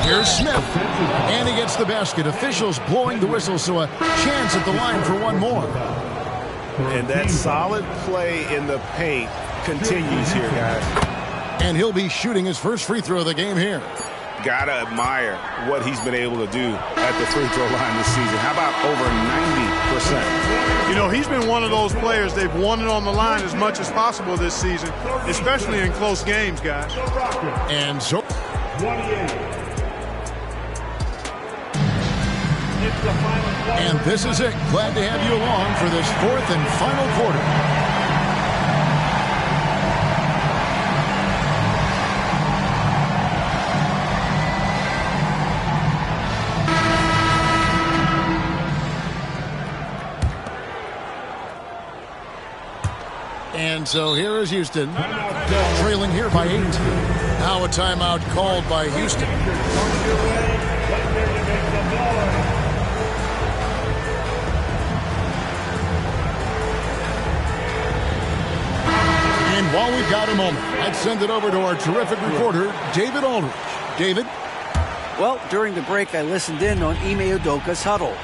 Here's Smith. And he gets the basket. Officials blowing the whistle, so a chance at the line for one more. And that solid play in the paint continues here, guys. And he'll be shooting his first free throw of the game here. Gotta admire what he's been able to do at the free throw line this season. How about over 90%? You know, he's been one of those players. They've won it on the line as much as possible this season, especially in close games, guys. And so... 28. And this is it. Glad to have you along for this fourth and final quarter. And so here is Houston, trailing here by 8. Now a timeout called by Houston. And while we've got a moment, let's send it over to our terrific reporter, David Aldridge. David? Well, during the break, I listened in on Ime Udoka's huddle.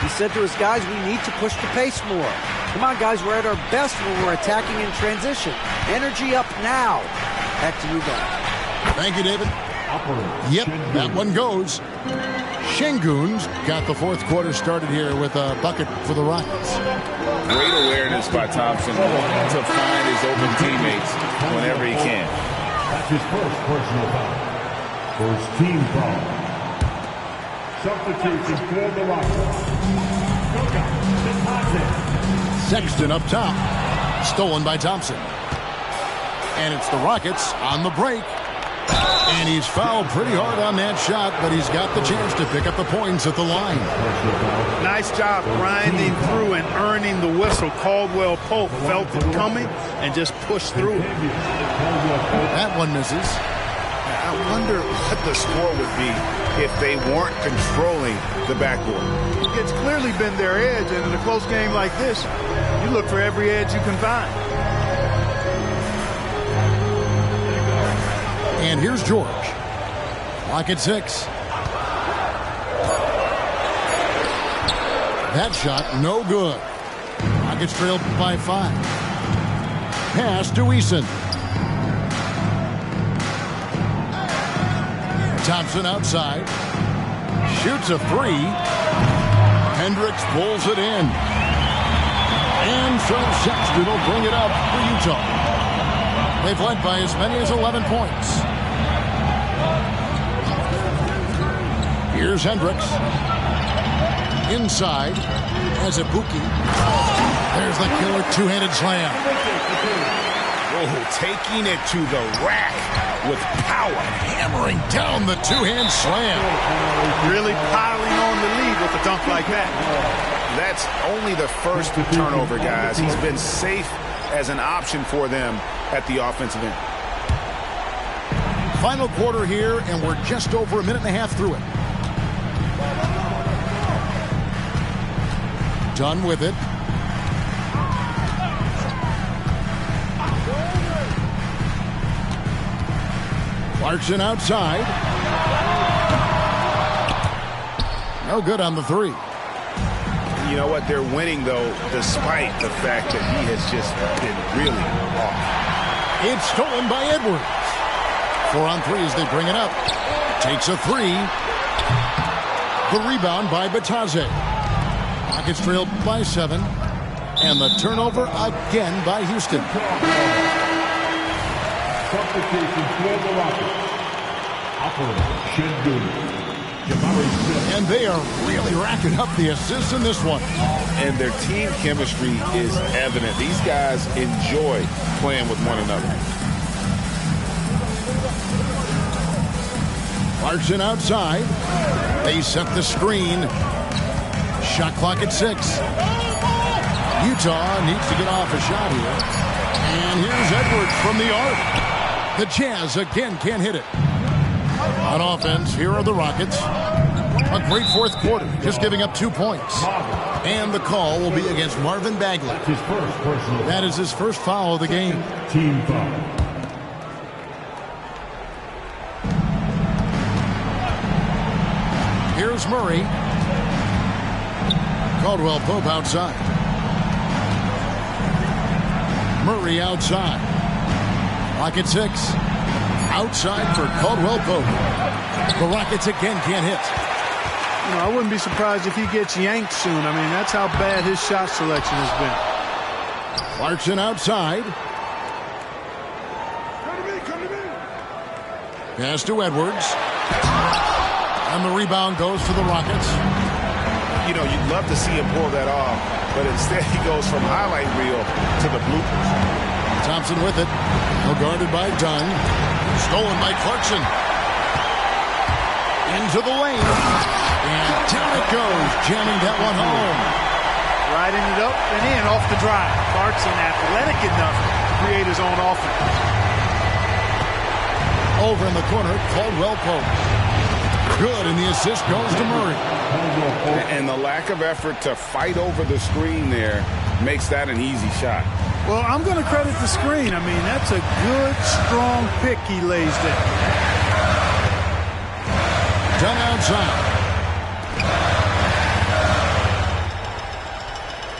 He said to his guys, we need to push the pace more. Come on, guys, we're at our best when we're attacking in transition. Energy up now. Back to you guys. Thank you, David. Yep, that one goes. Şengün's got the fourth quarter started here with a bucket for the Rockets. Great awareness by Thompson to find his open teammates whenever he can. That's his first personal foul. First team foul. Substitution for the Rockets. Sexton up top. Stolen by Thompson. And it's the Rockets on the break. And he's fouled pretty hard on that shot, but he's got the chance to pick up the points at the line. Nice job grinding through and earning the whistle. Caldwell Pope felt it coming and just pushed through it. That one misses. I wonder what the score would be if they weren't controlling the backboard. It's clearly been their edge, and in a close game like this, you look for every edge you can find. And here's George. Clock at 6. That shot, no good. Rockets trailed by 5. Pass to Eason. Thompson outside. Shoots a 3. Hendricks pulls it in. And so Sexton will bring it up for Utah. They've led by as many as 11 points. Here's Hendricks. Inside. Azubuike. There's the killer two-handed slam. Oh, taking it to the rack with power. Hammering down the two-hand slam. Really piling on the lead with a dunk like that. That's only the first turnover, guys. He's been safe as an option for them at the offensive end. Final quarter here, and we're just over a minute and a half through it. Done with it. Clarkson outside. No good on the 3. You know what? They're winning, though, despite the fact that he has just been really off. It's stolen by Edwards. 4 on 3 as they bring it up. Takes a 3. The rebound by Bataze. Rockets trailed by 7. And the turnover again by Houston. Substitution for the Rockets. Operator Şengün. And they are really racking up the assists in this one. And their team chemistry is evident. These guys enjoy playing with one another. Clarkson outside. They set the screen. Shot clock at 6. Utah needs to get off a shot here. And here's Edwards from the arc. The Jazz again can't hit it. On offense, here are the Rockets. A great fourth quarter, just giving up 2 points. And the call will be against Marvin Bagley. That is his first foul of the game. Team foul. Here's Murray. Caldwell Pope outside. Murray outside. Clock at 6. Outside for Caldwell Pope. The Rockets again can't hit. You know, I wouldn't be surprised if he gets yanked soon. I mean, that's how bad his shot selection has been. Clarkson outside. Pass to Edwards. And the rebound goes to the Rockets. You know, you'd love to see him pull that off, but instead he goes from highlight reel to the bloopers. Thompson with it. Now guarded by Dunn. Stolen by Clarkson. Into the lane. And down it goes, jamming that one home. riding it up and in off the drive. Clarkson athletic enough to create his own offense. Over in the corner, Caldwell Pope. Good, and the assist goes to Murray. And the lack of effort to fight over the screen there makes that an easy shot. Well, I'm going to credit the screen. I mean, that's a good, strong pick he lays there. Done outside.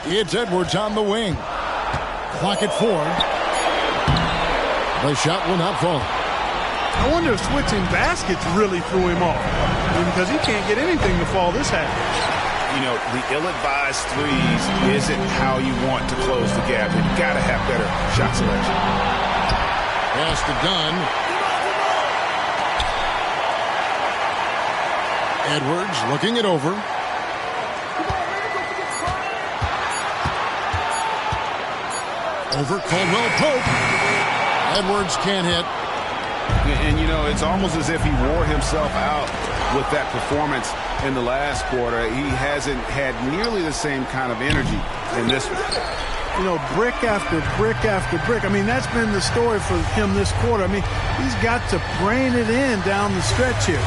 It's Edwards on the wing. Clock at 4. The shot will not fall. I wonder if switching baskets really threw him off. I mean, because he can't get anything to fall this half. You know, the ill-advised threes isn't how you want to close the gap. You've got to have better shot selection. Pass to Dunn. Edwards looking it over. Over Caldwell Pope. Edwards can't hit. And, you know, it's almost as if he wore himself out with that performance in the last quarter. He hasn't had nearly the same kind of energy in this one. You know, brick after brick after brick. I mean, that's been the story for him this quarter. I mean, he's got to brain it in down the stretch here.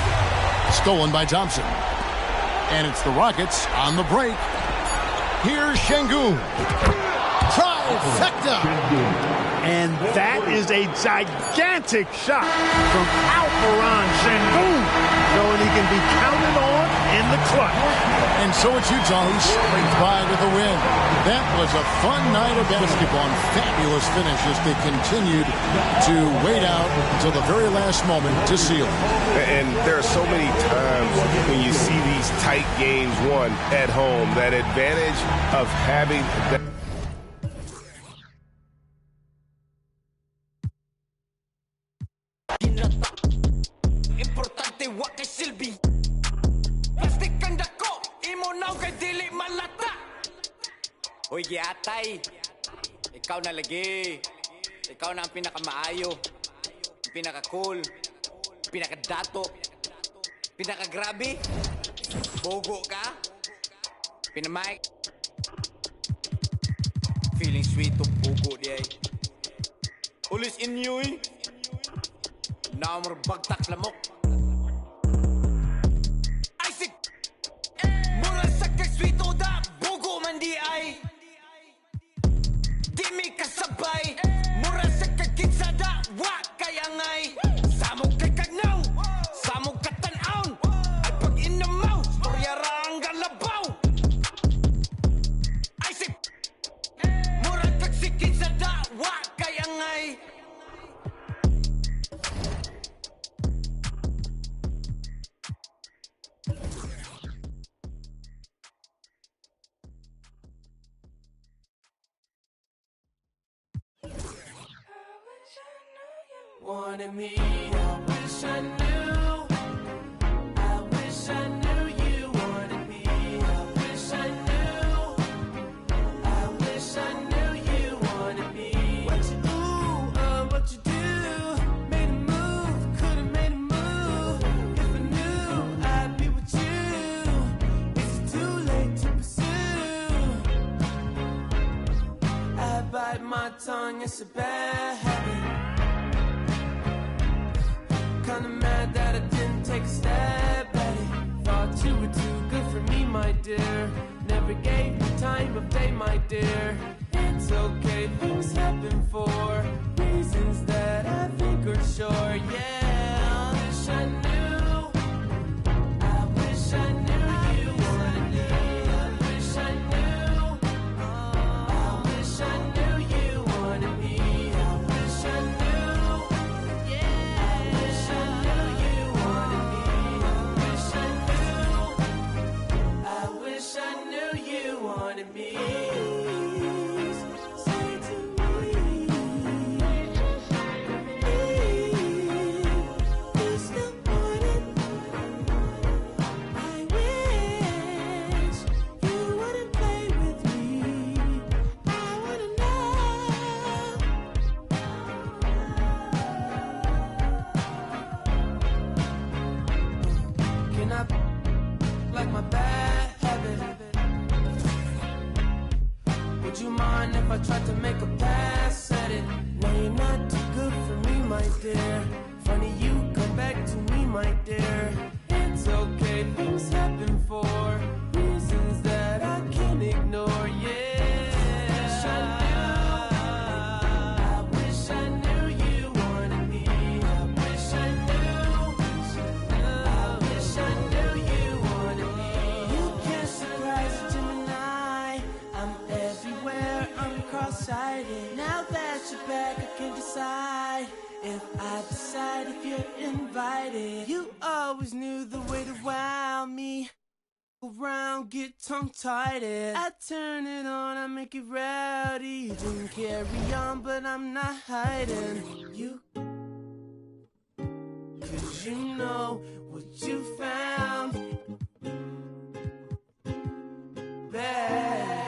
Stolen by Thompson. And it's the Rockets on the break. Here's Şengün. Trifecta. And that is a gigantic shot from Alperen Şengün, showing he can be counted on in the clutch. And so it's Utah who scraped by with a win. That was a fun night of basketball and fabulous finish as they continued to wait out until the very last moment to seal it. And there are so many times when you see these tight games won at home, that advantage of having that. Uy, Giatay, ikaw na lagi. Ikaw na ang pinakamaayo, pinaka-cool, pinaka-dato, pinaka-grabe. Bogo ka, pinamike. Feeling sweet to bogo di ay. Ulis inyoy. Namor bagtak lamok. Isaac, mura sa kag-sweet o da, bogo man di ay. Di mi kasabay, mura sa kaginsada, wa kaya ngay. Samog kay kagnaw, samog katanaon, ay pag inamaw, storya rang galabaw. Isaac, mura kag sikinsada, wa kaya ngay. Wanted me, I wish I knew. I wish I knew you wanted me. I wish I knew. I wish I knew you wanted me. What you do, what you do. Made a move, could've made a move. If I knew, I'd be with you. Is it too late to pursue? I bite my tongue, it's a bad habit. Kinda mad that I didn't take a stab at it. Thought you were too good for me, my dear. Never gave me time of day, my dear. It's okay, things happen for reasons that I think are sure. Yeah, I wish I knew. I wish I knew you wanted me. I wish I knew. I wish I knew you wanted me. I wish I knew. I knew you wanted me. Say to me, is the morning. I wish you wouldn't play with me. I wanna know. Can I like my bad habit? mind if I tried to make a pass at it. No, you're not too good for me, my dear. Funny you come back to me, my dear. It's okay, things happen for reasons that I can't ignore, yeah. I wish I knew you wanted me. I wish I knew you wanted me. You can't surprise a Gemini. I'm everywhere, I'm cross-sighted. Now that you're back, I can decide if I decide if you're invited. You always knew the way to wow me. Around, get tongue-tied. I turn it on, I make it rowdy. You didn't carry on, but I'm not hiding. You, 'cause you know what you found bad.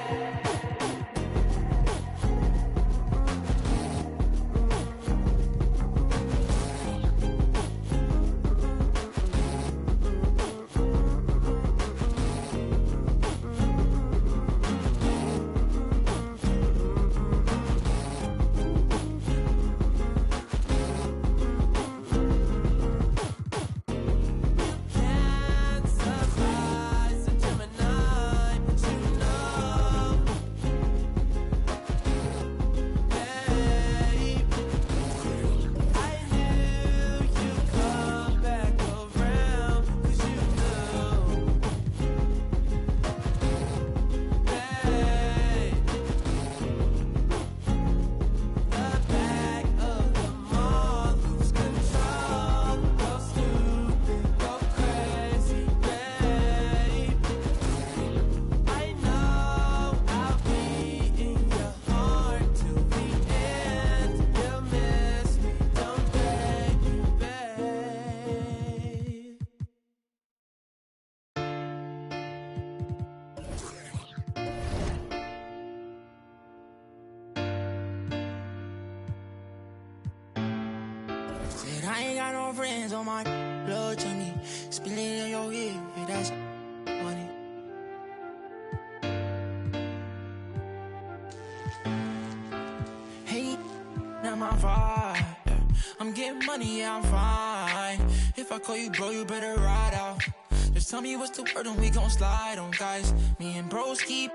I ain't got no friends on my blood to me. Spill it in your ear, that's funny. Hey, not my vibe. I'm getting money, yeah, I'm fine. If I call you bro, you better ride out. Just tell me what's the word and we gon' slide on, guys. Me and bros keep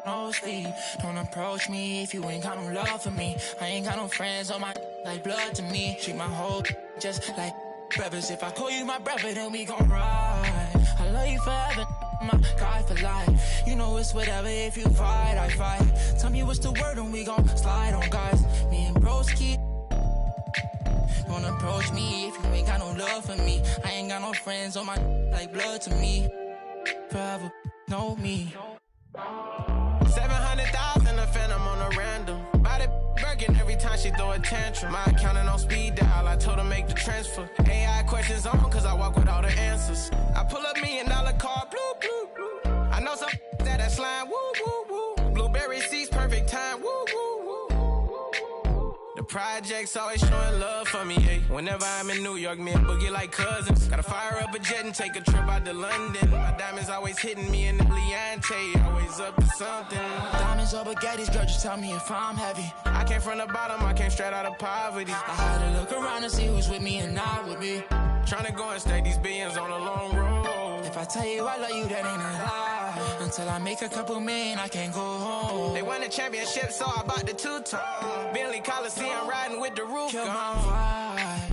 no sleep. Don't approach me if you ain't got no love for me. I ain't got no friends on my like blood to me. Treat my whole just like brothers. If I call you my brother, then we gon' ride. I love you forever, my guy for life. You know it's whatever, if you fight, I fight. Tell me what's the word and we gon' slide on, guys. Me and bros keep. Don't approach me if you ain't got no love for me. I ain't got no friends on my like blood to me. Forever, know me. 700,000 a phantom on a random. Buy that Birkin every time she throw a tantrum. My accountant on speed dial, I told her make the transfer. AI questions on cause I walk with all the answers. I pull up $1 million car, blue, blue, blue. I know some that slime, woo, woo, woo. Blueberry seats, perfect time, woo, woo, woo. The projects always showing love for me, yeah. Whenever I'm in New York, me and Boogie like cousins. Gotta fire up a jet and take a trip out to London. My diamonds always hitting me in the Leante, always up to something. Diamonds or baguettes, girl, just tell me if I'm heavy. I came from the bottom, I came straight out of poverty. I had to look around and see who's with me and not with me. Tryna go and stake these billions on a long road. If I tell you I love you, that ain't a lie. Until I make a couple million, I can't go home. They won the championship, so I bought the two-tone. Bentley Coliseum riding with the roof Kill gone. my vibe.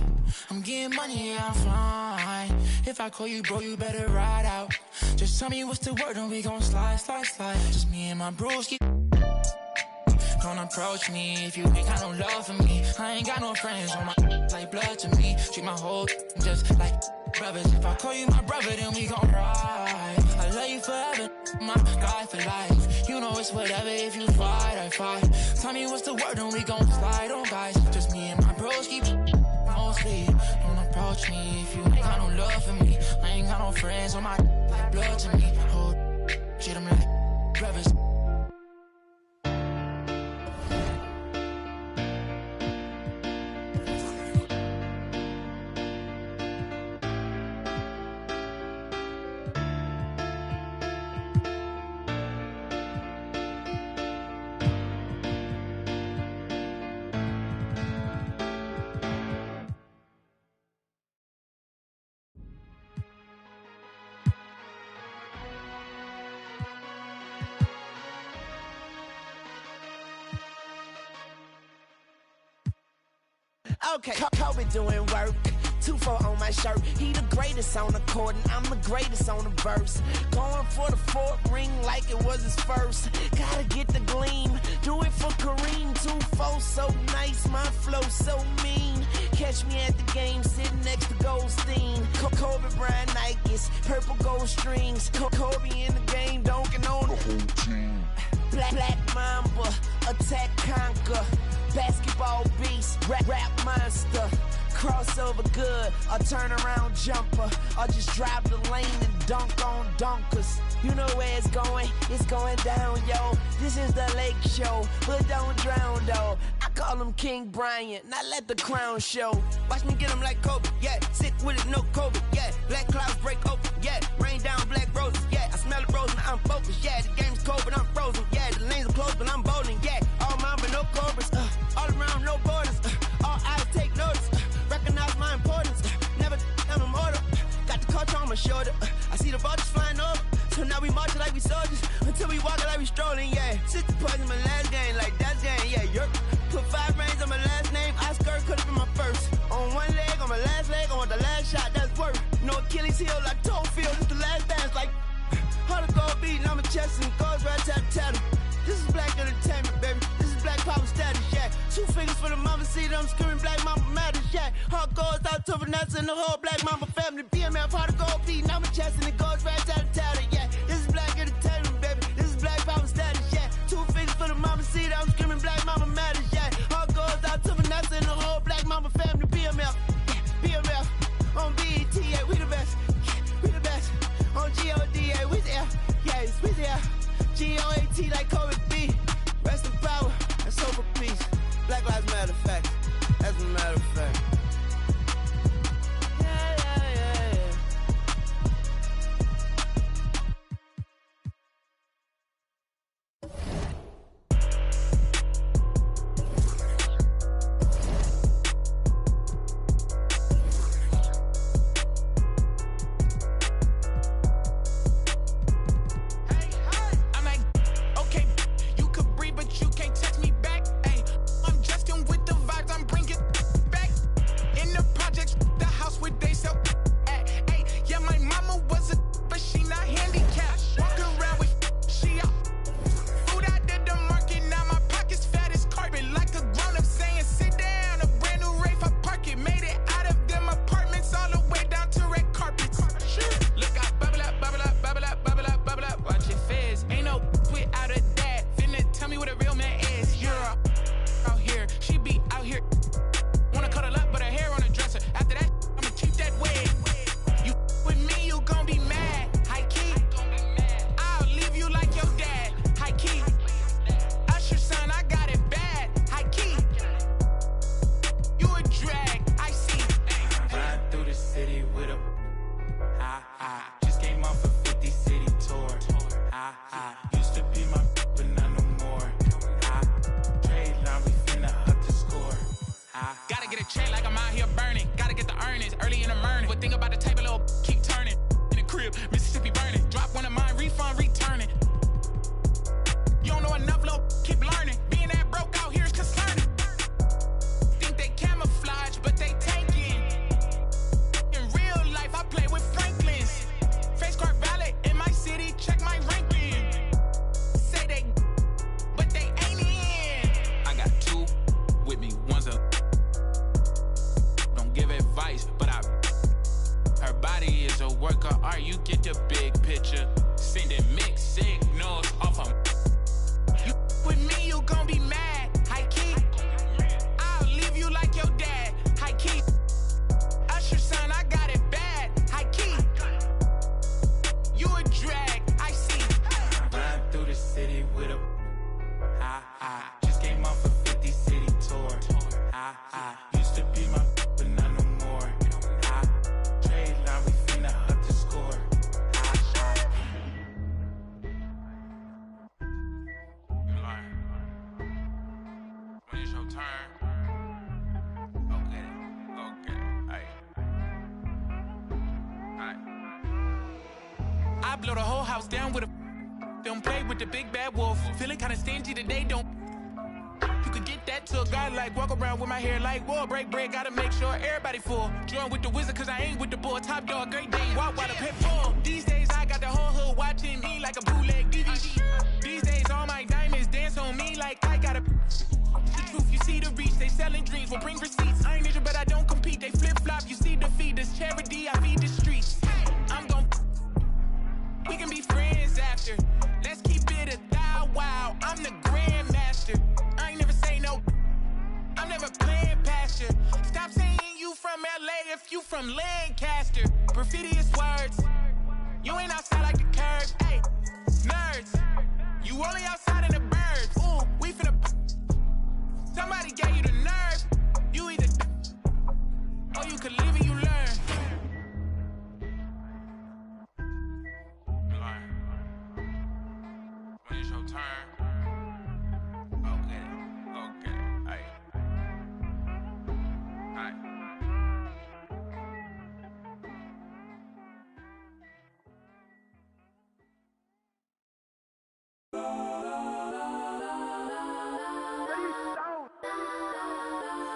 I'm getting money, yeah, I'm fine. If I call you bro, you better ride out. Just tell me what's the word and we gon' slide, slide, slide. Just me and my bros keep. Don't approach me if you ain't got no love for me. I ain't got no friends on my like blood to me. Treat my whole just like brothers. If I call you my brother, then we gon' ride. I love you forever, my guy for life. You know it's whatever, if you fight, I fight. Tell me what's the word and we gon' slide on, guys. Just me and my bros keep no sleep. Don't approach me if you ain't got no love for me. I ain't got no friends on my like blood to me. Hold shit, I'm like brothers. Okay, Kobe doing work. 2-4 on my shirt. He the greatest on the court, and I'm the greatest on the verse. Going for the fourth ring like it was his first. Gotta get the gleam. Do it for Kareem. 2-4 so nice, my flow so mean. Catch me at the game, sitting next to Goldstein. Kobe Bryant Nikes, purple gold strings. Kobe in the game, dunking on the whole team. Black Mamba, attack conquer. Basketball beast, rap monster. Crossover good, a turnaround jumper, or just drive the lane and dunk on dunkers. You know where it's going down, yo. This is the Lake Show, but don't drown, though. I call him King Bryant, not let the crown show. Watch me get him like Kobe, yeah. Sick with it, no COVID, yeah. Black clouds break open, yeah. Rain down black roses, yeah. I smell the rose, now I'm focused, yeah. The game's cold, but I'm frozen, yeah. The lanes are closed, but I'm bowling, yeah. All mine, but no cobras, all around, no borders. All eyes take notice. Recognize my importance, never I'm immortal. Got the culture on my shoulder, I see the vultures flying over. So now we marching like we soldiers, until we walking like we strolling, yeah. 60 points in my last game, like that's game, yeah. Yerp. Put 5 rings on my last name, Oscar could've been my first. On one leg, on my last leg, I want the last shot, that's worth. No Achilles heel like toe field, it's the last dance, like 100 gold beating on my chest and goes right tat. This is black entertainment, baby. This is black power status, yeah. 2 fingers for the mama, see them screaming black mama matters, yeah. Heart goes out to Vanessa and the whole black mama family. BMF, heart of gold beating on my chest and it goes right tat, yeah. This is black entertainment, baby. This is black power status, yeah. 2 fingers for the mama, see them screaming black mama matters, yeah. Heart goes out to Vanessa and the whole black mama family. BMF, BMF, on BET, yeah, we the best, we the best. On GODA, we there, yeah, we there. GOAT like Kobe B. Rest in power and soul for peace. Black Lives Matter fact. As a matter of fact. I blow the whole house down with a... Don't play with the big bad wolf. Feeling kinda stingy today, don't... You could get that hat to a guy like walk around with my hair like war. Break bread, gotta make sure everybody full. Join with the wizard, cause I ain't with the bull. Top dog, great day, walk while the pit full. These days I got the whole hood watching me like a bootleg DVD. These days all my diamonds dance on me like I got a. The truth, you see the reach, they selling dreams, will bring receipts. I ain't ninja, but I don't compete, they flip flop. You see defeat, this charity, I feed the streets. I'm gon' we can be friends after. Let's keep it a thou wow. I'm the grandmaster. I ain't never say no. I'm never playing past you. Stop saying you from LA if you from Lancaster. Perfidious words. You ain't outside like the curb. Hey, nerds. You only outside in the birds. Ooh, we finna. Somebody gave you the nerve. You either or you could live and you learn. When it's your turn. Okay, aight.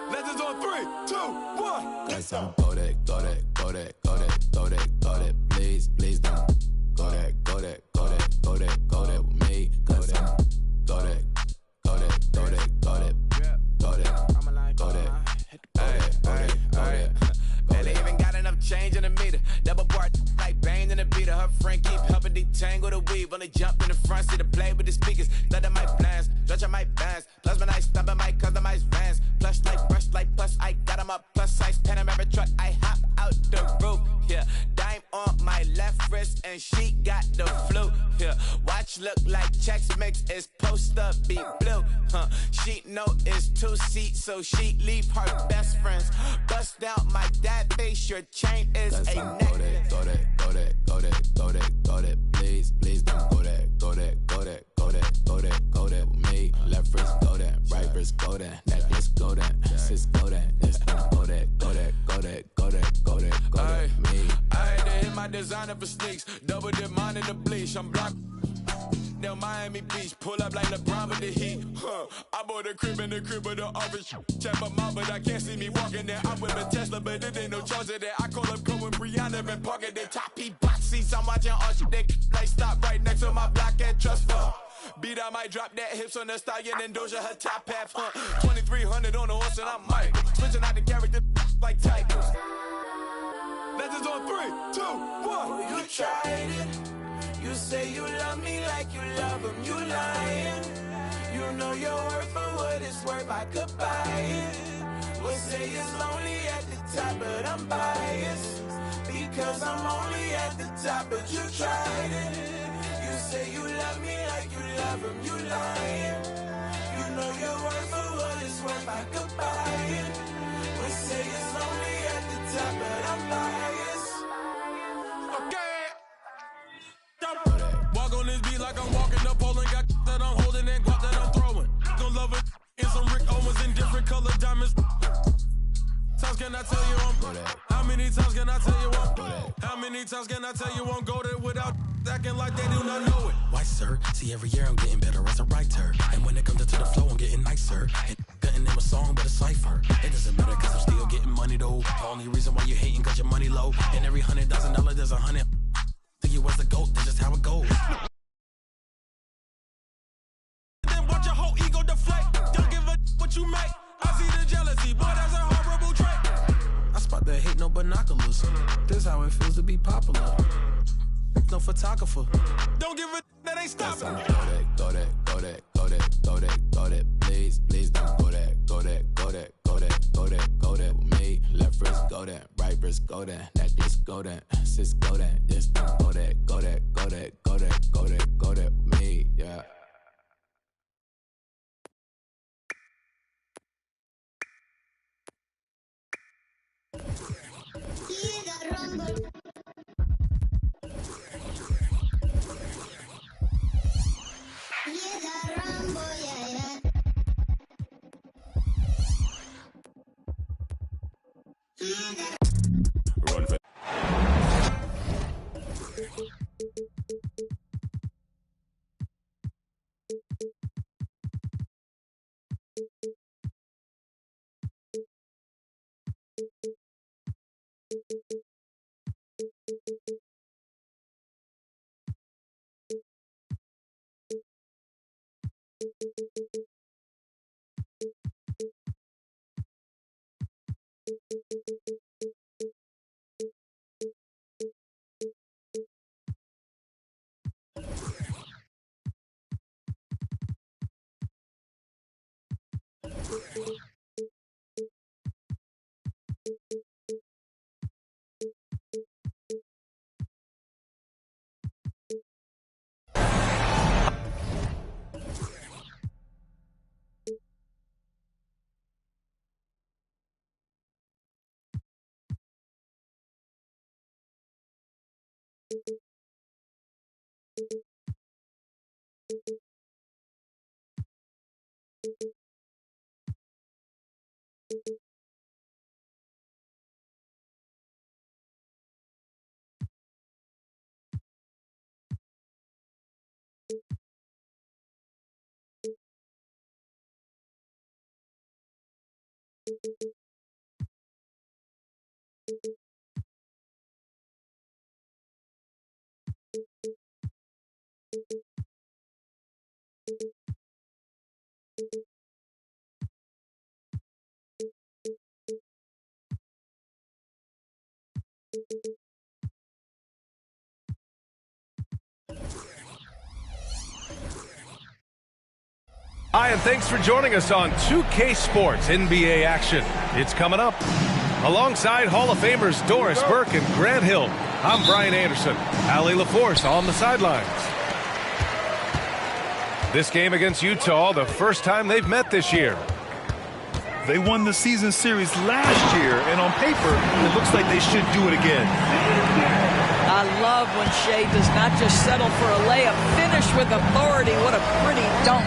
Legends on 3, 2, 1. Let's go. Go that, go that, go that, go that, go that, go that. Please, please don't. Go that, go that, go that, go that, go that with me. Go that, go that, go that, go that, go that, go that, go that, go that. Man, they even got enough change in the meter. Double bar like Bane in the beater. Her friend keep helping detangle the weave. Only jump in the front seat to play with the speakers. Study my plans, stretch on my bands. Plus when I stop in my customized vans. Plush like brush like plus I got 'em up. Plus size Panamera truck. I hop out the roof. Yeah, dime on my left wrist and she got the flu. Yeah, watch look like Chex Mix is post up be blue. She know it's 2 seats, so she leave her best friends. Bust down my dad face. Your chain is a necklace. Go that, go that, go that, go that, go that. Please, please don't go that, go that, go that, go that, go that, go that with me. Left wrist go that, right wrist go that, necklace go that, sis go that, this don't go that, go that, go that, go that, go that, go that with me. I had to hit my designer for sneaks. Double dip mine in the bleach. I'm blocked down Miami Beach. Pull up like LeBron with the heat. I bought a crib in the crib with the office. Check my mouth, but I can't see me walking there. I'm with a Tesla, but it ain't no charger there. I call up Cohen, Brianna, been parking their top P box seats. I'm watching all shit. They like stop right next to my block at Trust Fund. Beat, I might drop that hips on the stallion and Doja her top half. 2300 on the horse and I'm Mike. Switching out the character like typos. Legends on 3, 2, 1. You tried it. You say you love me like you love him. You lying. You know your worth for what it's worth. I could buy it. We'll say it's lonely at the top, but I'm biased because I'm only at the top. But you tried it. You say you love me like you love him. You lying. You know your worth for what it's worth. I could buy it. We'll say it's lonely at the top, but I'm biased. Okay. Walk on this beat like I'm walking up pole and got that I'm holding and got that I'm throwing. Gon' love it in some Rick Owens in different color diamonds. Times can I tell you I'm how many times can I tell you I'm how many times can I tell you I'm golden without acting like they do not know it? Why, sir? See, every year I'm getting better as a writer. And when it comes to the flow, I'm getting nicer. And cutting in a song, but a cipher. It doesn't matter, cause I'm still getting money though. The only reason why you hating, cause your money low. And every $100,000, there's 100. Think you was the GOAT, that's just how it goes. Then watch your whole ego deflate. Don't give a what you make. I see the jealousy, boy, that's a horrible trait. I spot the hate, no binoculars. This how it feels to be popular. No photographer. Don't give a that ain't stopping. Go that, go that, go that, go that, go that, go that. Please, please don't go that, go that, go that, go that, go that, go that with me. Left wrist go that, right wrist go that, necklace go that, sis go that, this don't go that, go that, go that, go that, go that, go that with me. Yeah. Run for Hi, and thanks for joining us on 2K Sports NBA action. It's coming up. Alongside Hall of Famers Doris Burke and Grant Hill, I'm Brian Anderson. Allie LaForce on the sidelines. This game against Utah, the first time they've met this year. They won the season series last year, and on paper, it looks like they should do it again. I love when Shea does not just settle for a layup, finish with authority. What a pretty dunk.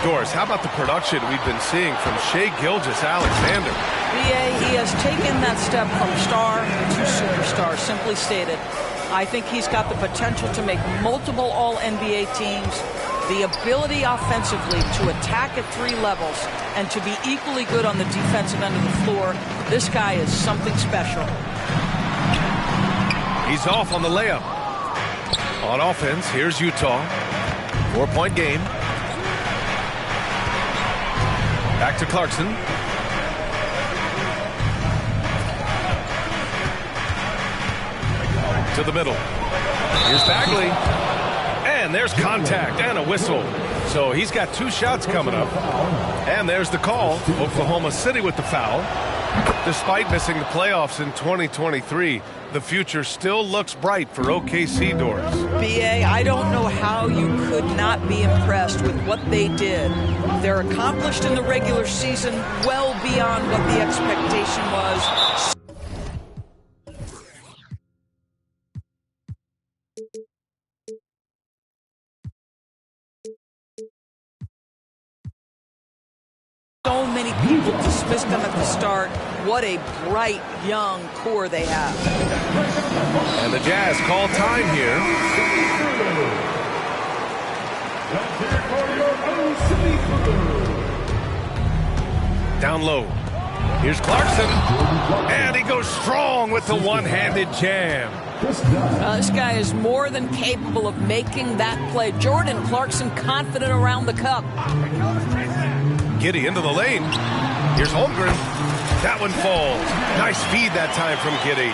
Doris, how about the production we've been seeing from Shea Gilgeous-Alexander? B.A., he has taken that step from star to superstar, simply stated. I think he's got the potential to make multiple All-NBA teams, the ability offensively to attack at 3 levels, and to be equally good on the defensive end of the floor. This guy is something special. He's off on the layup. On offense, here's Utah. 4-point game. Back to Clarkson. To the middle. Here's Bagley. And there's contact and a whistle. So he's got 2 shots coming up. And there's the call. Oklahoma City with the foul. Despite missing the playoffs in 2023, the future still looks bright for OKC, Doris. B.A., I don't know how you could not be impressed with what they did. They're accomplished in the regular season well beyond what the expectation was. So many people dismissed them at the start. What a bright, young core they have. And the Jazz call time here. Down low. Here's Clarkson. And he goes strong with the one-handed jam. This guy is more than capable of making that play. Jordan Clarkson confident around the cup. Giddey into the lane. Here's Holmgren. That one falls. Nice feed that time from Giddey.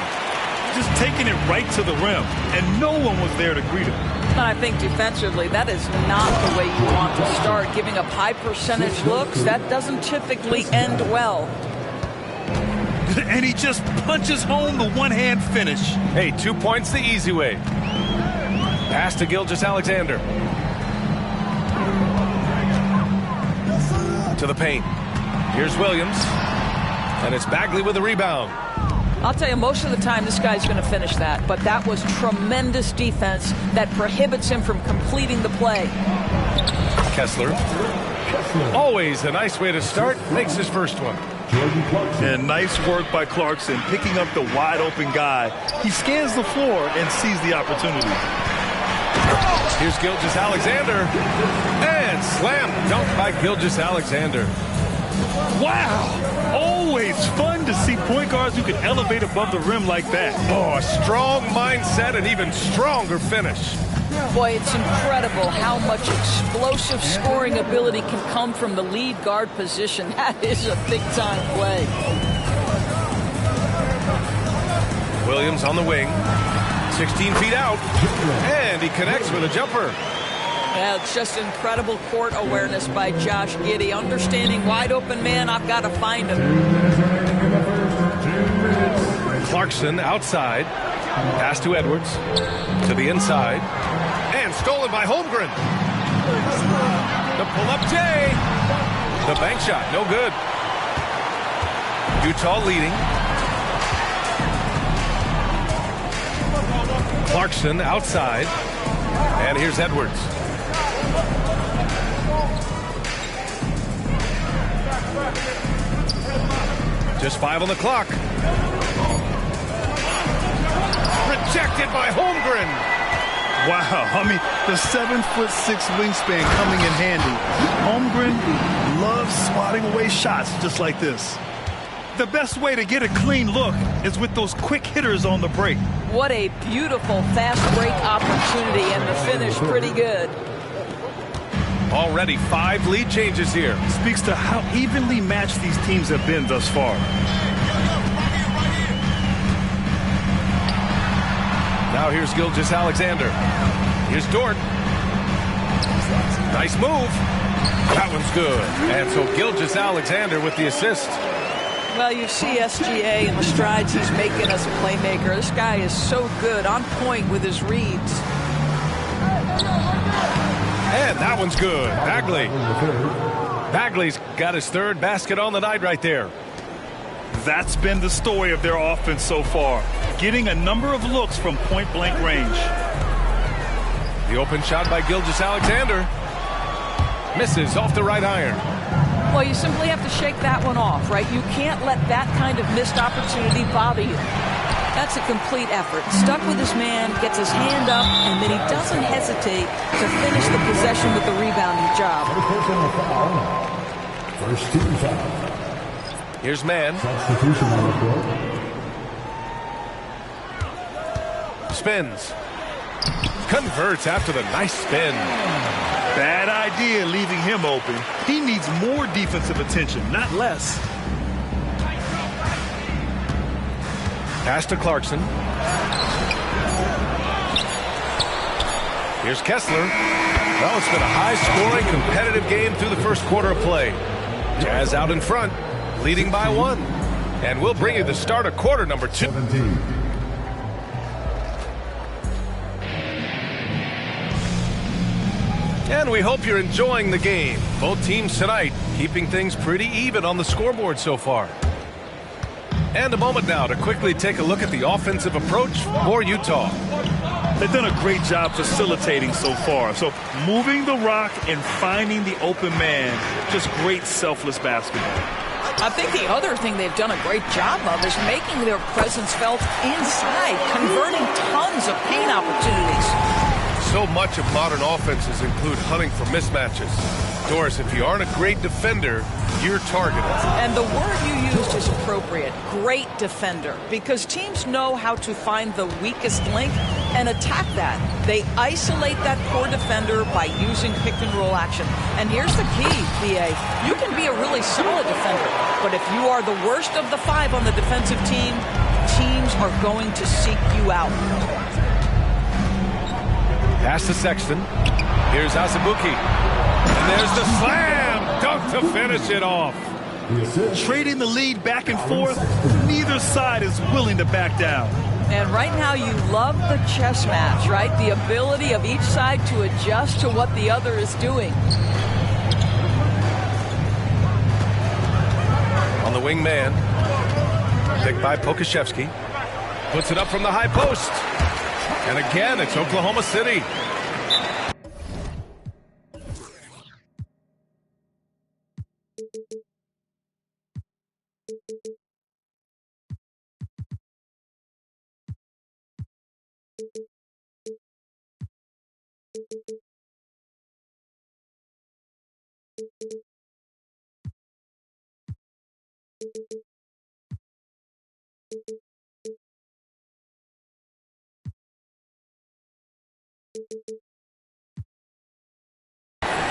Just taking it right to the rim, and no one was there to greet him. I think defensively, that is not the way you want to start. Giving up high percentage looks, that doesn't typically end well. And he just punches home the one-hand finish. Hey, 2 points the easy way. Pass to Gilgeous-Alexander. To the paint. Here's Williams. And it's Bagley with the rebound. I'll tell you, most of the time this guy's going to finish that. But that was tremendous defense that prohibits him from completing the play. Kessler. Always a nice way to start. Makes his first one. And nice work by Clarkson picking up the wide-open guy. He scans the floor and sees the opportunity. Here's Gilgeous-Alexander. And slam dunk by Gilgeous-Alexander. Wow! Always fun to see point guards who can elevate above the rim like that. Oh, a strong mindset and even stronger finish. Boy, it's incredible how much explosive scoring ability can come from the lead guard position. That is a big-time play. Williams on the wing, 16 feet out, and he connects with a jumper. Yeah, it's just incredible court awareness by Josh Giddey. Understanding wide open man, I've got to find him. Clarkson outside. Pass to Edwards. To the inside. And stolen by Holmgren. The pull-up J. The bank shot, no good. Utah leading. Clarkson outside. And here's Edwards. Just 5 on the clock. Rejected by Holmgren. Wow, I mean, the 7'6" wingspan coming in handy. Holmgren loves swatting away shots just like this. The best way to get a clean look is with those quick hitters on the break. What a beautiful fast break opportunity, and the finish pretty good. Already 5 lead changes here. Speaks to how evenly matched these teams have been thus far. Now here's Gilgeous-Alexander. Here's Dort. Nice move. That one's good. And so Gilgeous-Alexander with the assist. Well, you see SGA and the strides he's making as a playmaker. This guy is so good, on point with his reads. And that one's good. Bagley's got his 3rd basket on the night right there. That's been the story of their offense so far. Getting a number of looks from point-blank range. The open shot by Gilgeous-Alexander. Misses off the right iron. Well, you simply have to shake that one off, right? You can't let that kind of missed opportunity bother you. That's a complete effort. Stuck with his man, gets his hand up, and then he doesn't hesitate to finish the possession with the rebounding job. First team foul. Here's Mann. Substitution on the court. Spins. Converts after the nice spin. Bad idea leaving him open. He needs more defensive attention, not less. Pass to Clarkson. Here's Kessler. Well, it's been a high-scoring, competitive game through the first quarter of play. Jazz out in front, leading by 1. And we'll bring you the start of quarter number 2. 17. And we hope you're enjoying the game. Both teams tonight keeping things pretty even on the scoreboard so far. And a moment now to quickly take a look at the offensive approach for Utah. They've done a great job facilitating so far. So moving the rock and finding the open man, just great selfless basketball. I think the other thing they've done a great job of is making their presence felt inside, converting tons of paint opportunities. So much of modern offenses include hunting for mismatches. Doris, if you aren't a great defender, you're targeted. And the word you used is appropriate, great defender, because teams know how to find the weakest link and attack that. They isolate that core defender by using pick-and-roll action. And here's the key, BA. You can be a really solid defender, but if you are the worst of the 5 on the defensive team, teams are going to seek you out. Pass to Sexton. Here's Azubuike. And there's the slam dunk to finish it off. Trading the lead back and forth, neither side is willing to back down. And right now you love the chess match, right? The ability of each side to adjust to what the other is doing. On the wing man. Picked by Pokashevsky. Puts it up from the high post. And again, it's Oklahoma City.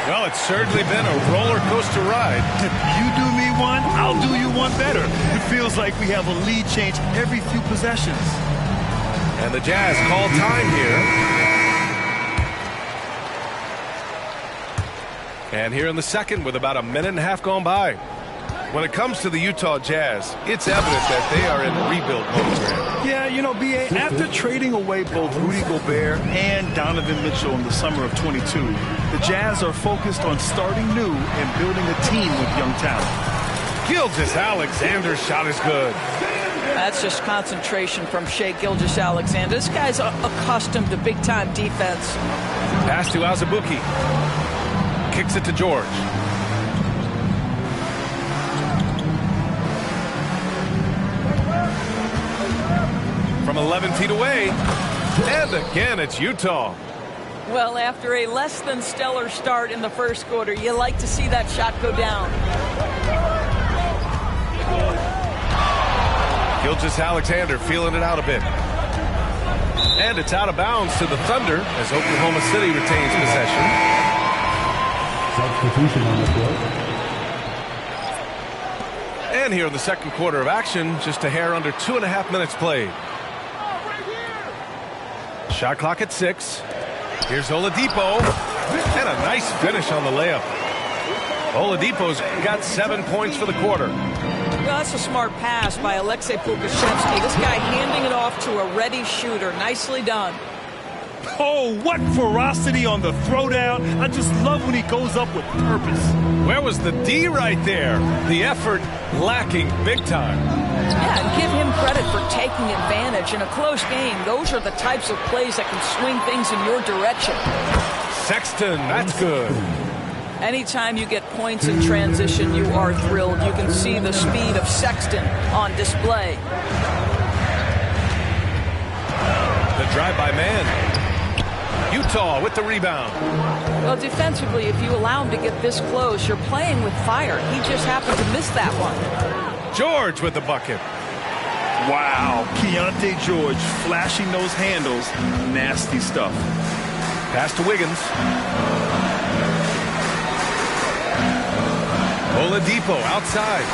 Well, it's certainly been a roller coaster ride. You do me one, I'll do you one better. It feels like we have a lead change every few possessions. And the Jazz call time here. And here in the second with about a minute and a half gone by. When it comes to the Utah Jazz, it's evident that they are in rebuild mode. Yeah, you know, B.A., after trading away both Rudy Gobert and Donovan Mitchell in the summer of 22, the Jazz are focused on starting new and building a team with young talent. Gilgeous-Alexander's shot is good. That's just concentration from Shai Gilgeous-Alexander. This guy's accustomed to big-time defense. Pass to Azubuike. Kicks it to George. From 11 feet away. And again, it's Utah. Well, after a less than stellar start in the first quarter, you like to see that shot go down. Gilgeous-Alexander feeling it out a bit. And it's out of bounds to the Thunder as Oklahoma City retains possession. Substitution on the court. And here in the second quarter of action, just a hair under 2.5 minutes played. Shot clock at 6. Here's Oladipo. And a nice finish on the layup. Oladipo's got 7 points for the quarter. Well, that's a smart pass by Aleksej Pokusevski. This guy handing it off to a ready shooter. Nicely done. Oh, what ferocity on the throwdown. I just love when he goes up with purpose. Where was the D right there? The effort lacking big time. Yeah, and give him credit for taking advantage. In a close game, those are the types of plays that can swing things in your direction. Sexton, that's good. Anytime you get points in transition, you are thrilled. You can see the speed of Sexton on display. The drive-by man. Utah with the rebound. Well, defensively, if you allow him to get this close, you're playing with fire. He just happened to miss that one. George with the bucket. Wow, Keontae George flashing those handles. Nasty stuff. Pass to Wiggins. Oladipo outside.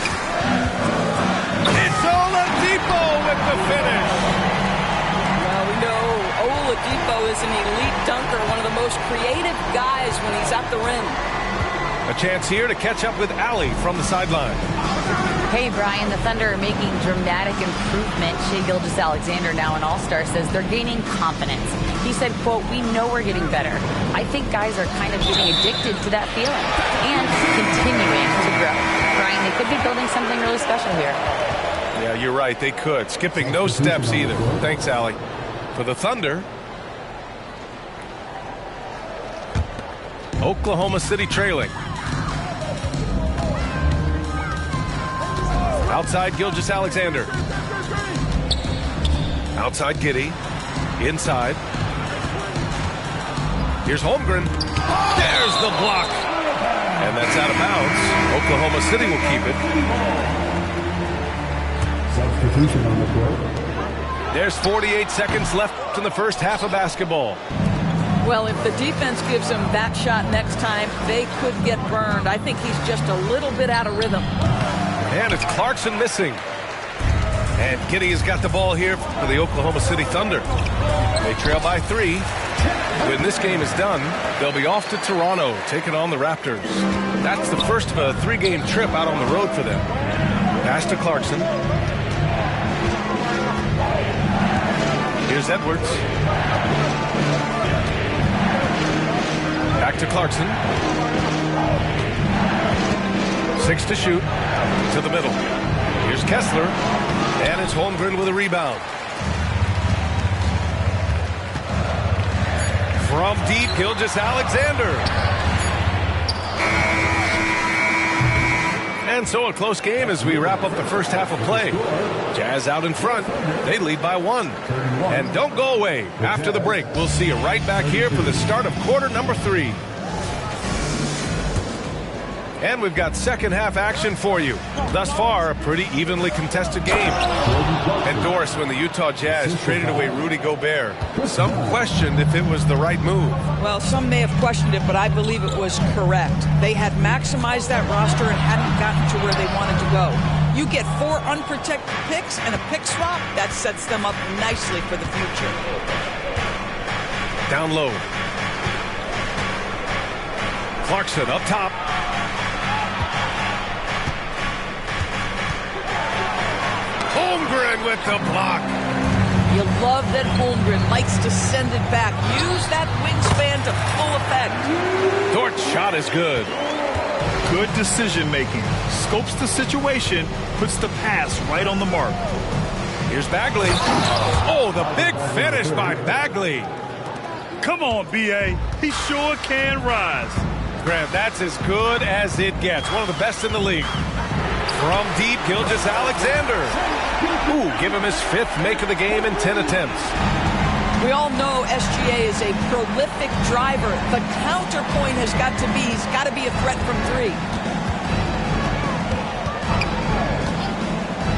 It's Oladipo with the finish. Well, we know Oladipo is an elite dunker, one of the most creative guys when he's at the rim. A chance here to catch up with Allie from the sideline. Hey, Brian, the Thunder are making dramatic improvement. Shai Gilgeous-Alexander, now an all-star, says they're gaining confidence. He said, quote, "We know we're getting better. I think guys are kind of getting addicted to that feeling and continuing to grow." Brian, they could be building something really special here. Yeah, you're right. They could. Skipping no steps either. Thanks, Allie. For the Thunder, Oklahoma City trailing. Outside Gilgeous-Alexander. Outside Giddey. Inside. Here's Holmgren. There's the block. And that's out of bounds. Oklahoma City will keep it. Substitution on the court. There's 48 seconds left in the first half of basketball. Well, if the defense gives him that shot next time, they could get burned. I think he's just a little bit out of rhythm. And it's Clarkson missing. And Giddey has got the ball here for the Oklahoma City Thunder. They trail by 3. When this game is done, they'll be off to Toronto, taking on the Raptors. That's the first of a 3-game trip out on the road for them. Pass to Clarkson. Here's Edwards. Back to Clarkson. 6 to shoot. To the middle. Here's Kessler. And it's Holmgren with a rebound. From deep, Gilgeous-Alexander. And so a close game as we wrap up the first half of play. Jazz out in front. They lead by 1. And don't go away. After the break, we'll see you right back here for the start of quarter number 3. And we've got second half action for you. Thus far, a pretty evenly contested game. And Doris, when the Utah Jazz traded away Rudy Gobert, some questioned if it was the right move. Well, some may have questioned it, but I believe it was correct. They had maximized that roster and hadn't gotten to where they wanted to go. You get 4 unprotected picks and a pick swap, that sets them up nicely for the future. Down low. Clarkson up top. Holmgren with the block. You love that Holmgren likes to send it back. Use that wingspan to full effect. Dort's shot is good. Good decision making. Scopes the situation, puts the pass right on the mark. Here's Bagley. Oh, the big finish by Bagley. Come on, B.A. He sure can rise. Grant, that's as good as it gets. One of the best in the league. From deep, Gilgeous-Alexander. Ooh, give him his 5th make of the game in 10 attempts. We all know SGA is a prolific driver. The counterpoint has got to be, he's got to be a threat from 3.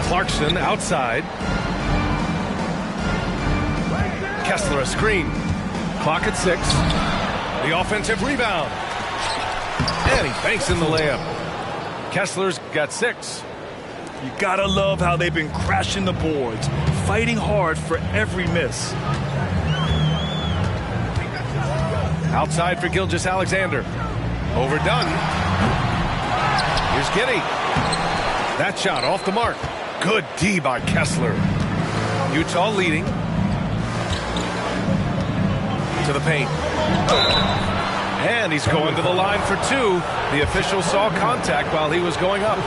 Clarkson outside. Kessler a screen. Clock at 6. The offensive rebound. And he banks in the layup. Kessler's got 6. You gotta love how they've been crashing the boards, fighting hard for every miss. Outside for Gilgeous-Alexander. Overdone. Here's Giddey. That shot off the mark. Good D by Kessler. Utah leading. To the paint. And he's going to the line for 2. The official saw contact while he was going up.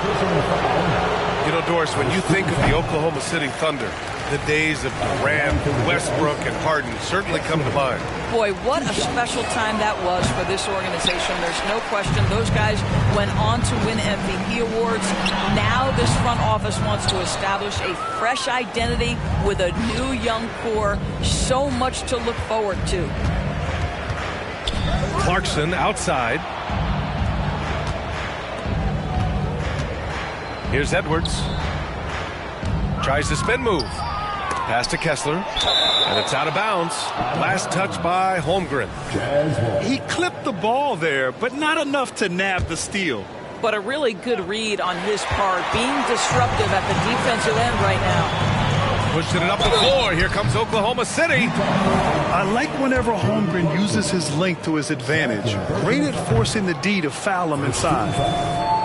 You know, Doris, when you think of the Oklahoma City Thunder, the days of Durant, Westbrook, and Harden certainly come to mind. Boy, what a special time that was for this organization. There's no question those guys went on to win MVP awards. Now this front office wants to establish a fresh identity with a new young core. So much to look forward to. Clarkson outside. Here's Edwards. Tries the spin move. Pass to Kessler. And it's out of bounds. Last touch by Holmgren. He clipped the ball there, but not enough to nab the steal. But a really good read on his part, being disruptive at the defensive end right now. Pushing it up the floor. Here comes Oklahoma City. I like whenever Holmgren uses his length to his advantage. Great at forcing the D to foul him inside.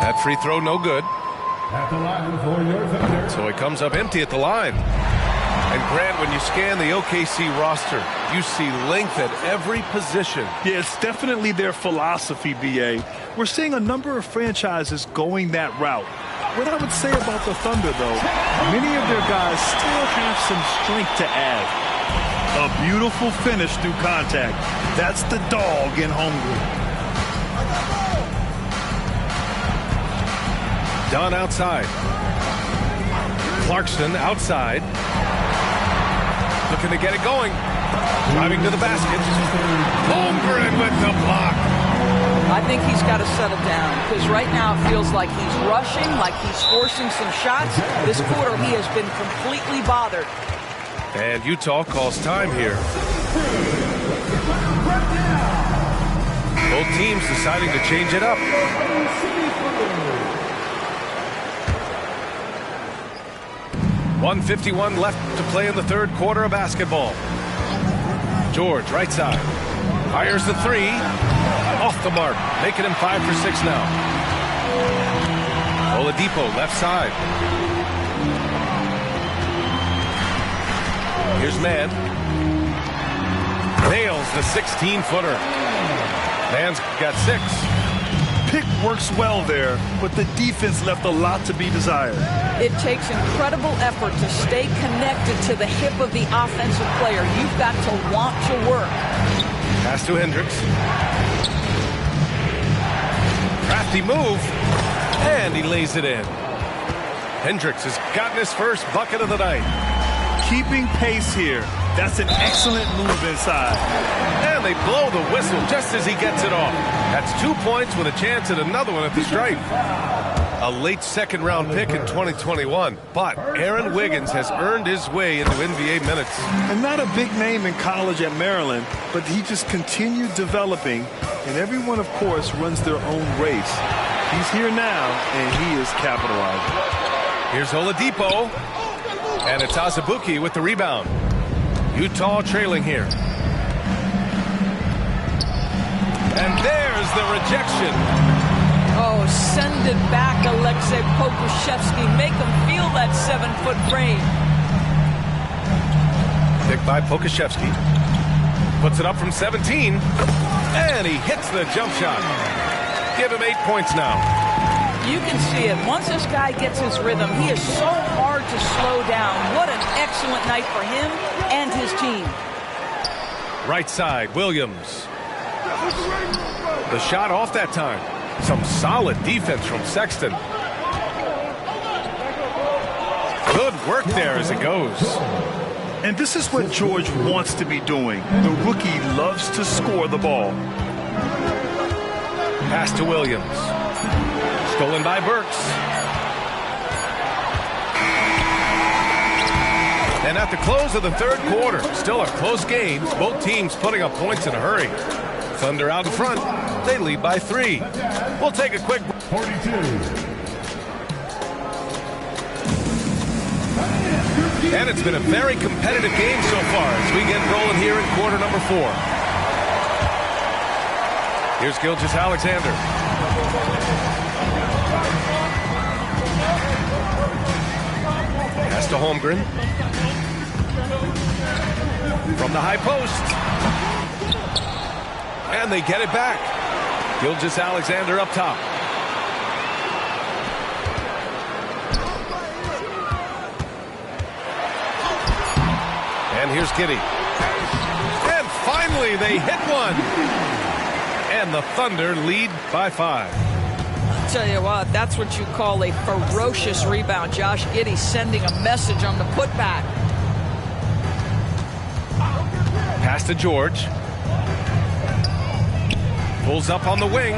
That free throw no good. At the line for your Thunder. So he comes up empty at the line. And Grant, when you scan the OKC roster, you see length at every position. Yeah, it's definitely their philosophy, B.A. We're seeing a number of franchises going that route. What I would say about the Thunder, though, many of their guys still have some strength to add. A beautiful finish through contact. That's the dog in Holmgren. Dunn outside. Clarkson outside. Looking to get it going. Driving to the basket. Holmgren with the block. I think he's got to settle down because right now it feels like he's rushing, like he's forcing some shots. This quarter he has been completely bothered. And Utah calls time here. Both teams deciding to change it up. .151 left to play in the third quarter of basketball. George, right side. Fires the 3. Off the mark. Making him 5 for 6 now. Oladipo, left side. Here's Mann. Nails the 16-footer. Mann's got 6. Pick works well there, but the defense left a lot to be desired. It takes incredible effort to stay connected to the hip of the offensive player. You've got to want to work. Pass to Hendricks. Crafty move, and he lays it in. Hendricks has gotten his first bucket of the night. Keeping pace here. That's an excellent move inside. And And they blow the whistle just as he gets it off. That's 2 points with a chance at another one at the stripe. A late second-round pick in 2021, but Aaron Wiggins has earned his way into NBA minutes. And not a big name in college at Maryland, but he just continued developing, and everyone, of course, runs their own race. He's here now, and he is capitalizing. Here's Oladipo, and it's Azubuike with the rebound. Utah trailing here. And there's the rejection. Oh, send it back, Aleksej Pokusevski. Make him feel that 7-foot frame. Picked by Pokusevski. Puts it up from 17. And he hits the jump shot. Give him 8 points now. You can see it. Once this guy gets his rhythm, he is so hard to slow down. What an excellent night for him and his team. Right side, Williams. The shot off that time. Some solid defense from Sexton. Good work there as it goes. And this is what George wants to be doing. The rookie loves to score the ball. Pass to Williams. Stolen by Burks. And at the close of the third quarter, still a close game. Both teams putting up points in a hurry. Thunder out in front. They lead by 3. We'll take a quick 42. And it's been a very competitive game so far as we get rolling here in quarter number 4. Here's Gilgeous-Alexander. Pass to Holmgren. From the high post. And they get it back. Gilgeous-Alexander up top. And here's Giddey. And finally they hit one. And the Thunder lead by 5. I'll tell you what, that's what you call a ferocious rebound. Josh Giddey sending a message on the putback. Pass to George. Pulls up on the wing.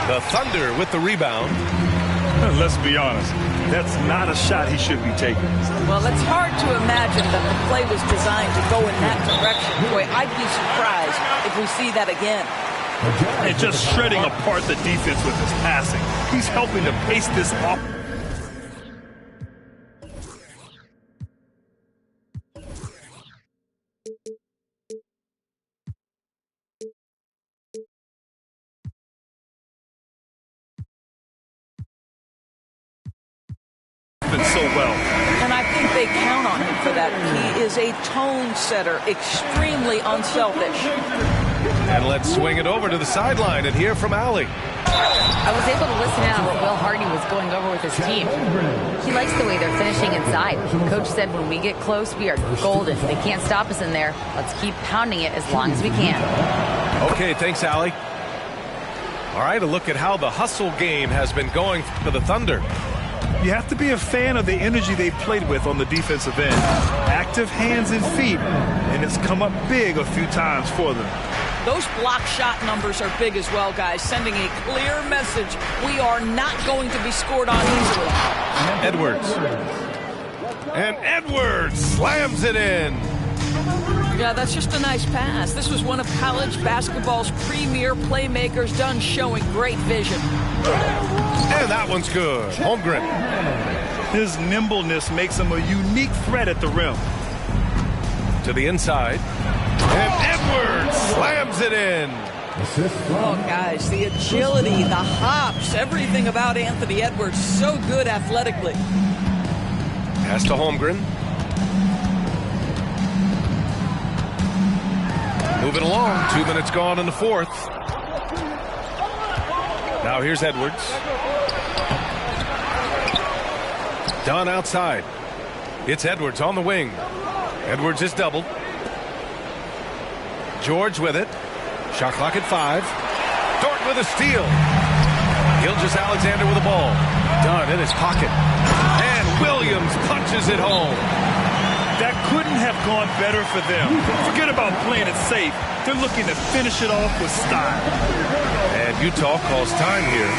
The Thunder with the rebound. Let's be honest, that's not a shot he should be taking. Well, it's hard to imagine that the play was designed to go in that direction. Boy, I'd be surprised if we see that again. And just shredding apart the defense with his passing. He's helping to pace this off. So well. And I think they count on him for that. He is a tone setter, extremely unselfish. And let's swing it over to the sideline and hear from Allie. I was able to listen in on what Will Hardy was going over with his team. He likes the way they're finishing inside. Coach said when we get close, we are golden. They can't stop us in there. Let's keep pounding it as long as we can. Okay, thanks, Allie. All right, a look at how the hustle game has been going for the Thunder. You have to be a fan of the energy they've played with on the defensive end. Active hands and feet, and it's come up big a few times for them. Those block shot numbers are big as well, guys, sending a clear message. We are not going to be scored on easily. Edwards. And Edwards slams it in. Yeah, that's just a nice pass. This was one of college basketball's premier playmakers, done showing great vision. And that one's good. Holmgren. His nimbleness makes him a unique threat at the rim. To the inside. And Edwards slams it in. Oh, guys, the agility, the hops, everything about Anthony Edwards, so good athletically. Pass to Holmgren. Moving along. 2 minutes gone in the fourth. Now here's Edwards. Dunn outside. It's Edwards on the wing. Edwards is doubled. George with it. Shot clock at 5. Dort with a steal. Gilgeous-Alexander with the ball. Dunn in his pocket. And Williams punches it home. That couldn't have gone better for them. Forget about playing it safe. They're looking to finish it off with style. And Utah calls time here.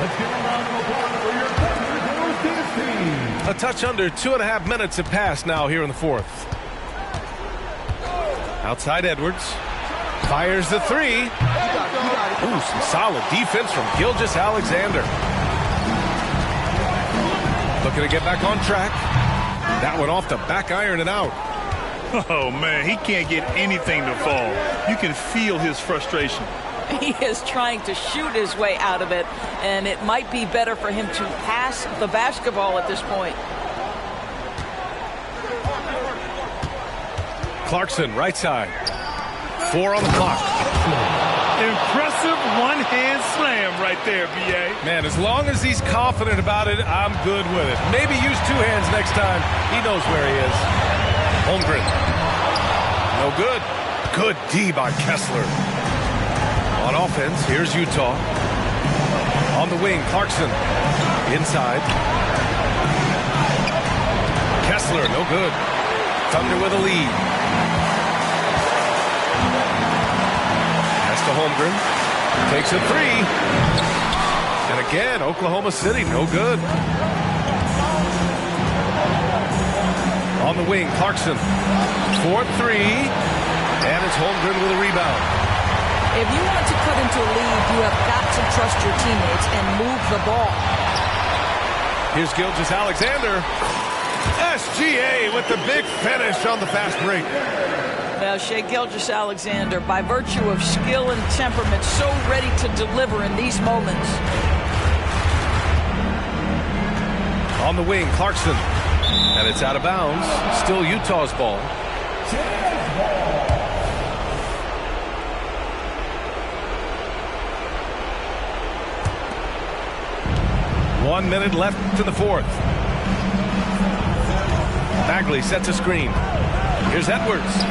Let's give a round of applause for your Thunder team. A touch under 2.5 minutes have passed now here in the fourth. Outside Edwards. Fires the three. Ooh, some solid defense from Gilgeous-Alexander. Looking to get back on track. That one off the back iron and out. Oh, man, he can't get anything to fall. You can feel his frustration. He is trying to shoot his way out of it, and it might be better for him to pass the basketball at this point. Clarkson, right side. 4 on the clock. Impressive one-hand slam right there, B.A. Man, as long as he's confident about it, I'm good with it. Maybe use 2 hands next time. He knows where he is. Holmgren. No good. Good D by Kessler. On offense, here's Utah. On the wing, Clarkson. Inside. Kessler, no good. Thunder with a lead. To Holmgren. Takes a 3. And again, Oklahoma City, no good. On the wing, Clarkson. 4-3. And it's Holmgren with a rebound. If you want to cut into a lead, you have got to trust your teammates and move the ball. Here's Gilgeous-Alexander. SGA with the big finish on the fast break. Well, Shai Gilgeous-Alexander, by virtue of skill and temperament, so ready to deliver in these moments. On the wing, Clarkson. And it's out of bounds. Still Utah's ball. One minute left in the fourth. Bagley sets a screen. Here's Edwards.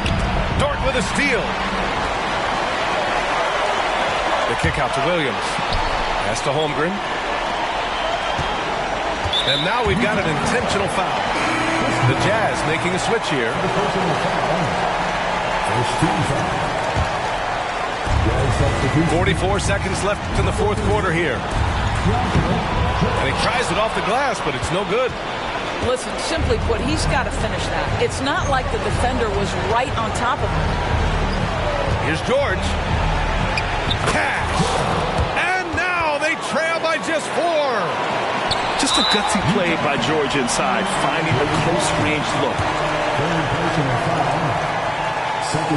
Dort with a steal. The kick out to Williams. Pass to Holmgren. And now we've got an intentional foul. The Jazz making a switch here. 44 seconds left in the fourth quarter here. And he tries it off the glass, but it's no good. Listen, simply put, he's got to finish that. It's not like the defender was right on top of him. Here's George. Cash. And now they trail by just 4. Just a gutsy play by George inside, finding a close range look.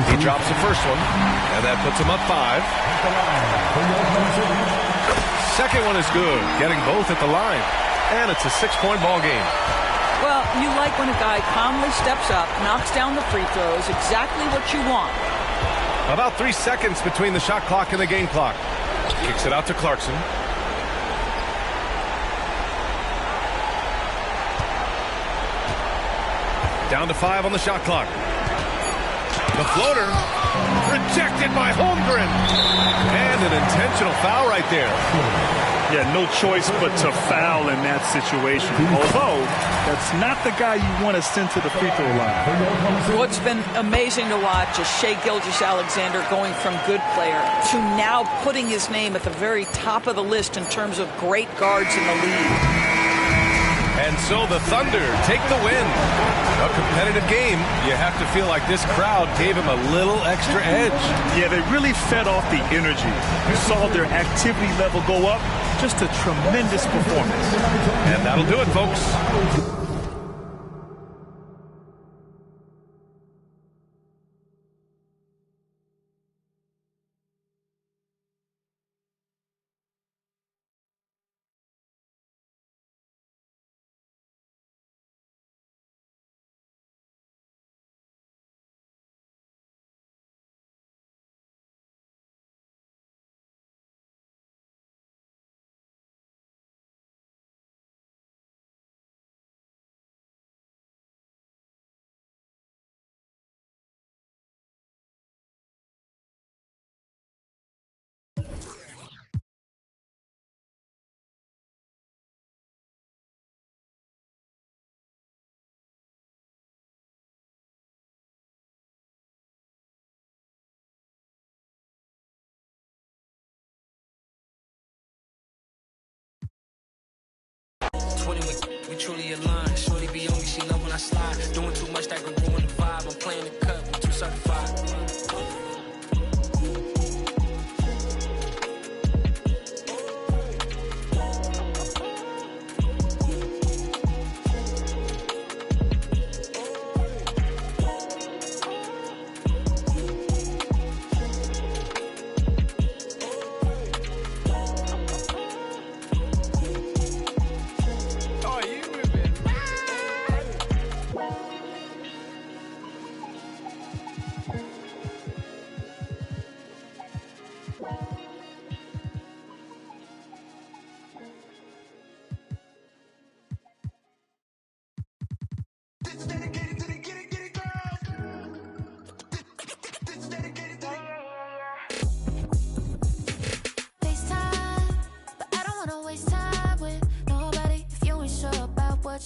He drops the first one, and that puts him up 5. Second one is good, getting both at the line. And it's a 6-point ball game. Well, you like when a guy calmly steps up, knocks down the free throws, exactly what you want. About 3 seconds between the shot clock and the game clock. Kicks it out to Clarkson. Down to 5 on the shot clock. The floater rejected by Holmgren. And an intentional foul right there. Yeah, no choice but to foul in that situation. Although, that's not the guy you want to send to the free throw line. What's been amazing to watch is Shai Gilgeous-Alexander going from good player to now putting his name at the very top of the list in terms of great guards in the league. And so the Thunder take the win. A competitive game. You have to feel like this crowd gave him a little extra edge. Yeah, they really fed off the energy. You saw their activity level go up. Just a tremendous performance. And that'll do it, folks. we truly aligned. Shorty be on me, she love when I slide. Doing too much that can ruin the vibe. I'm playing the cut, we too certified.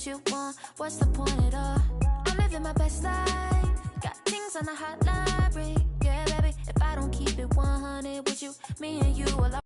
You want, what's the point at all? I'm living my best life, got things on the hot library. Yeah, baby, if I don't keep it 100 with you, me and you will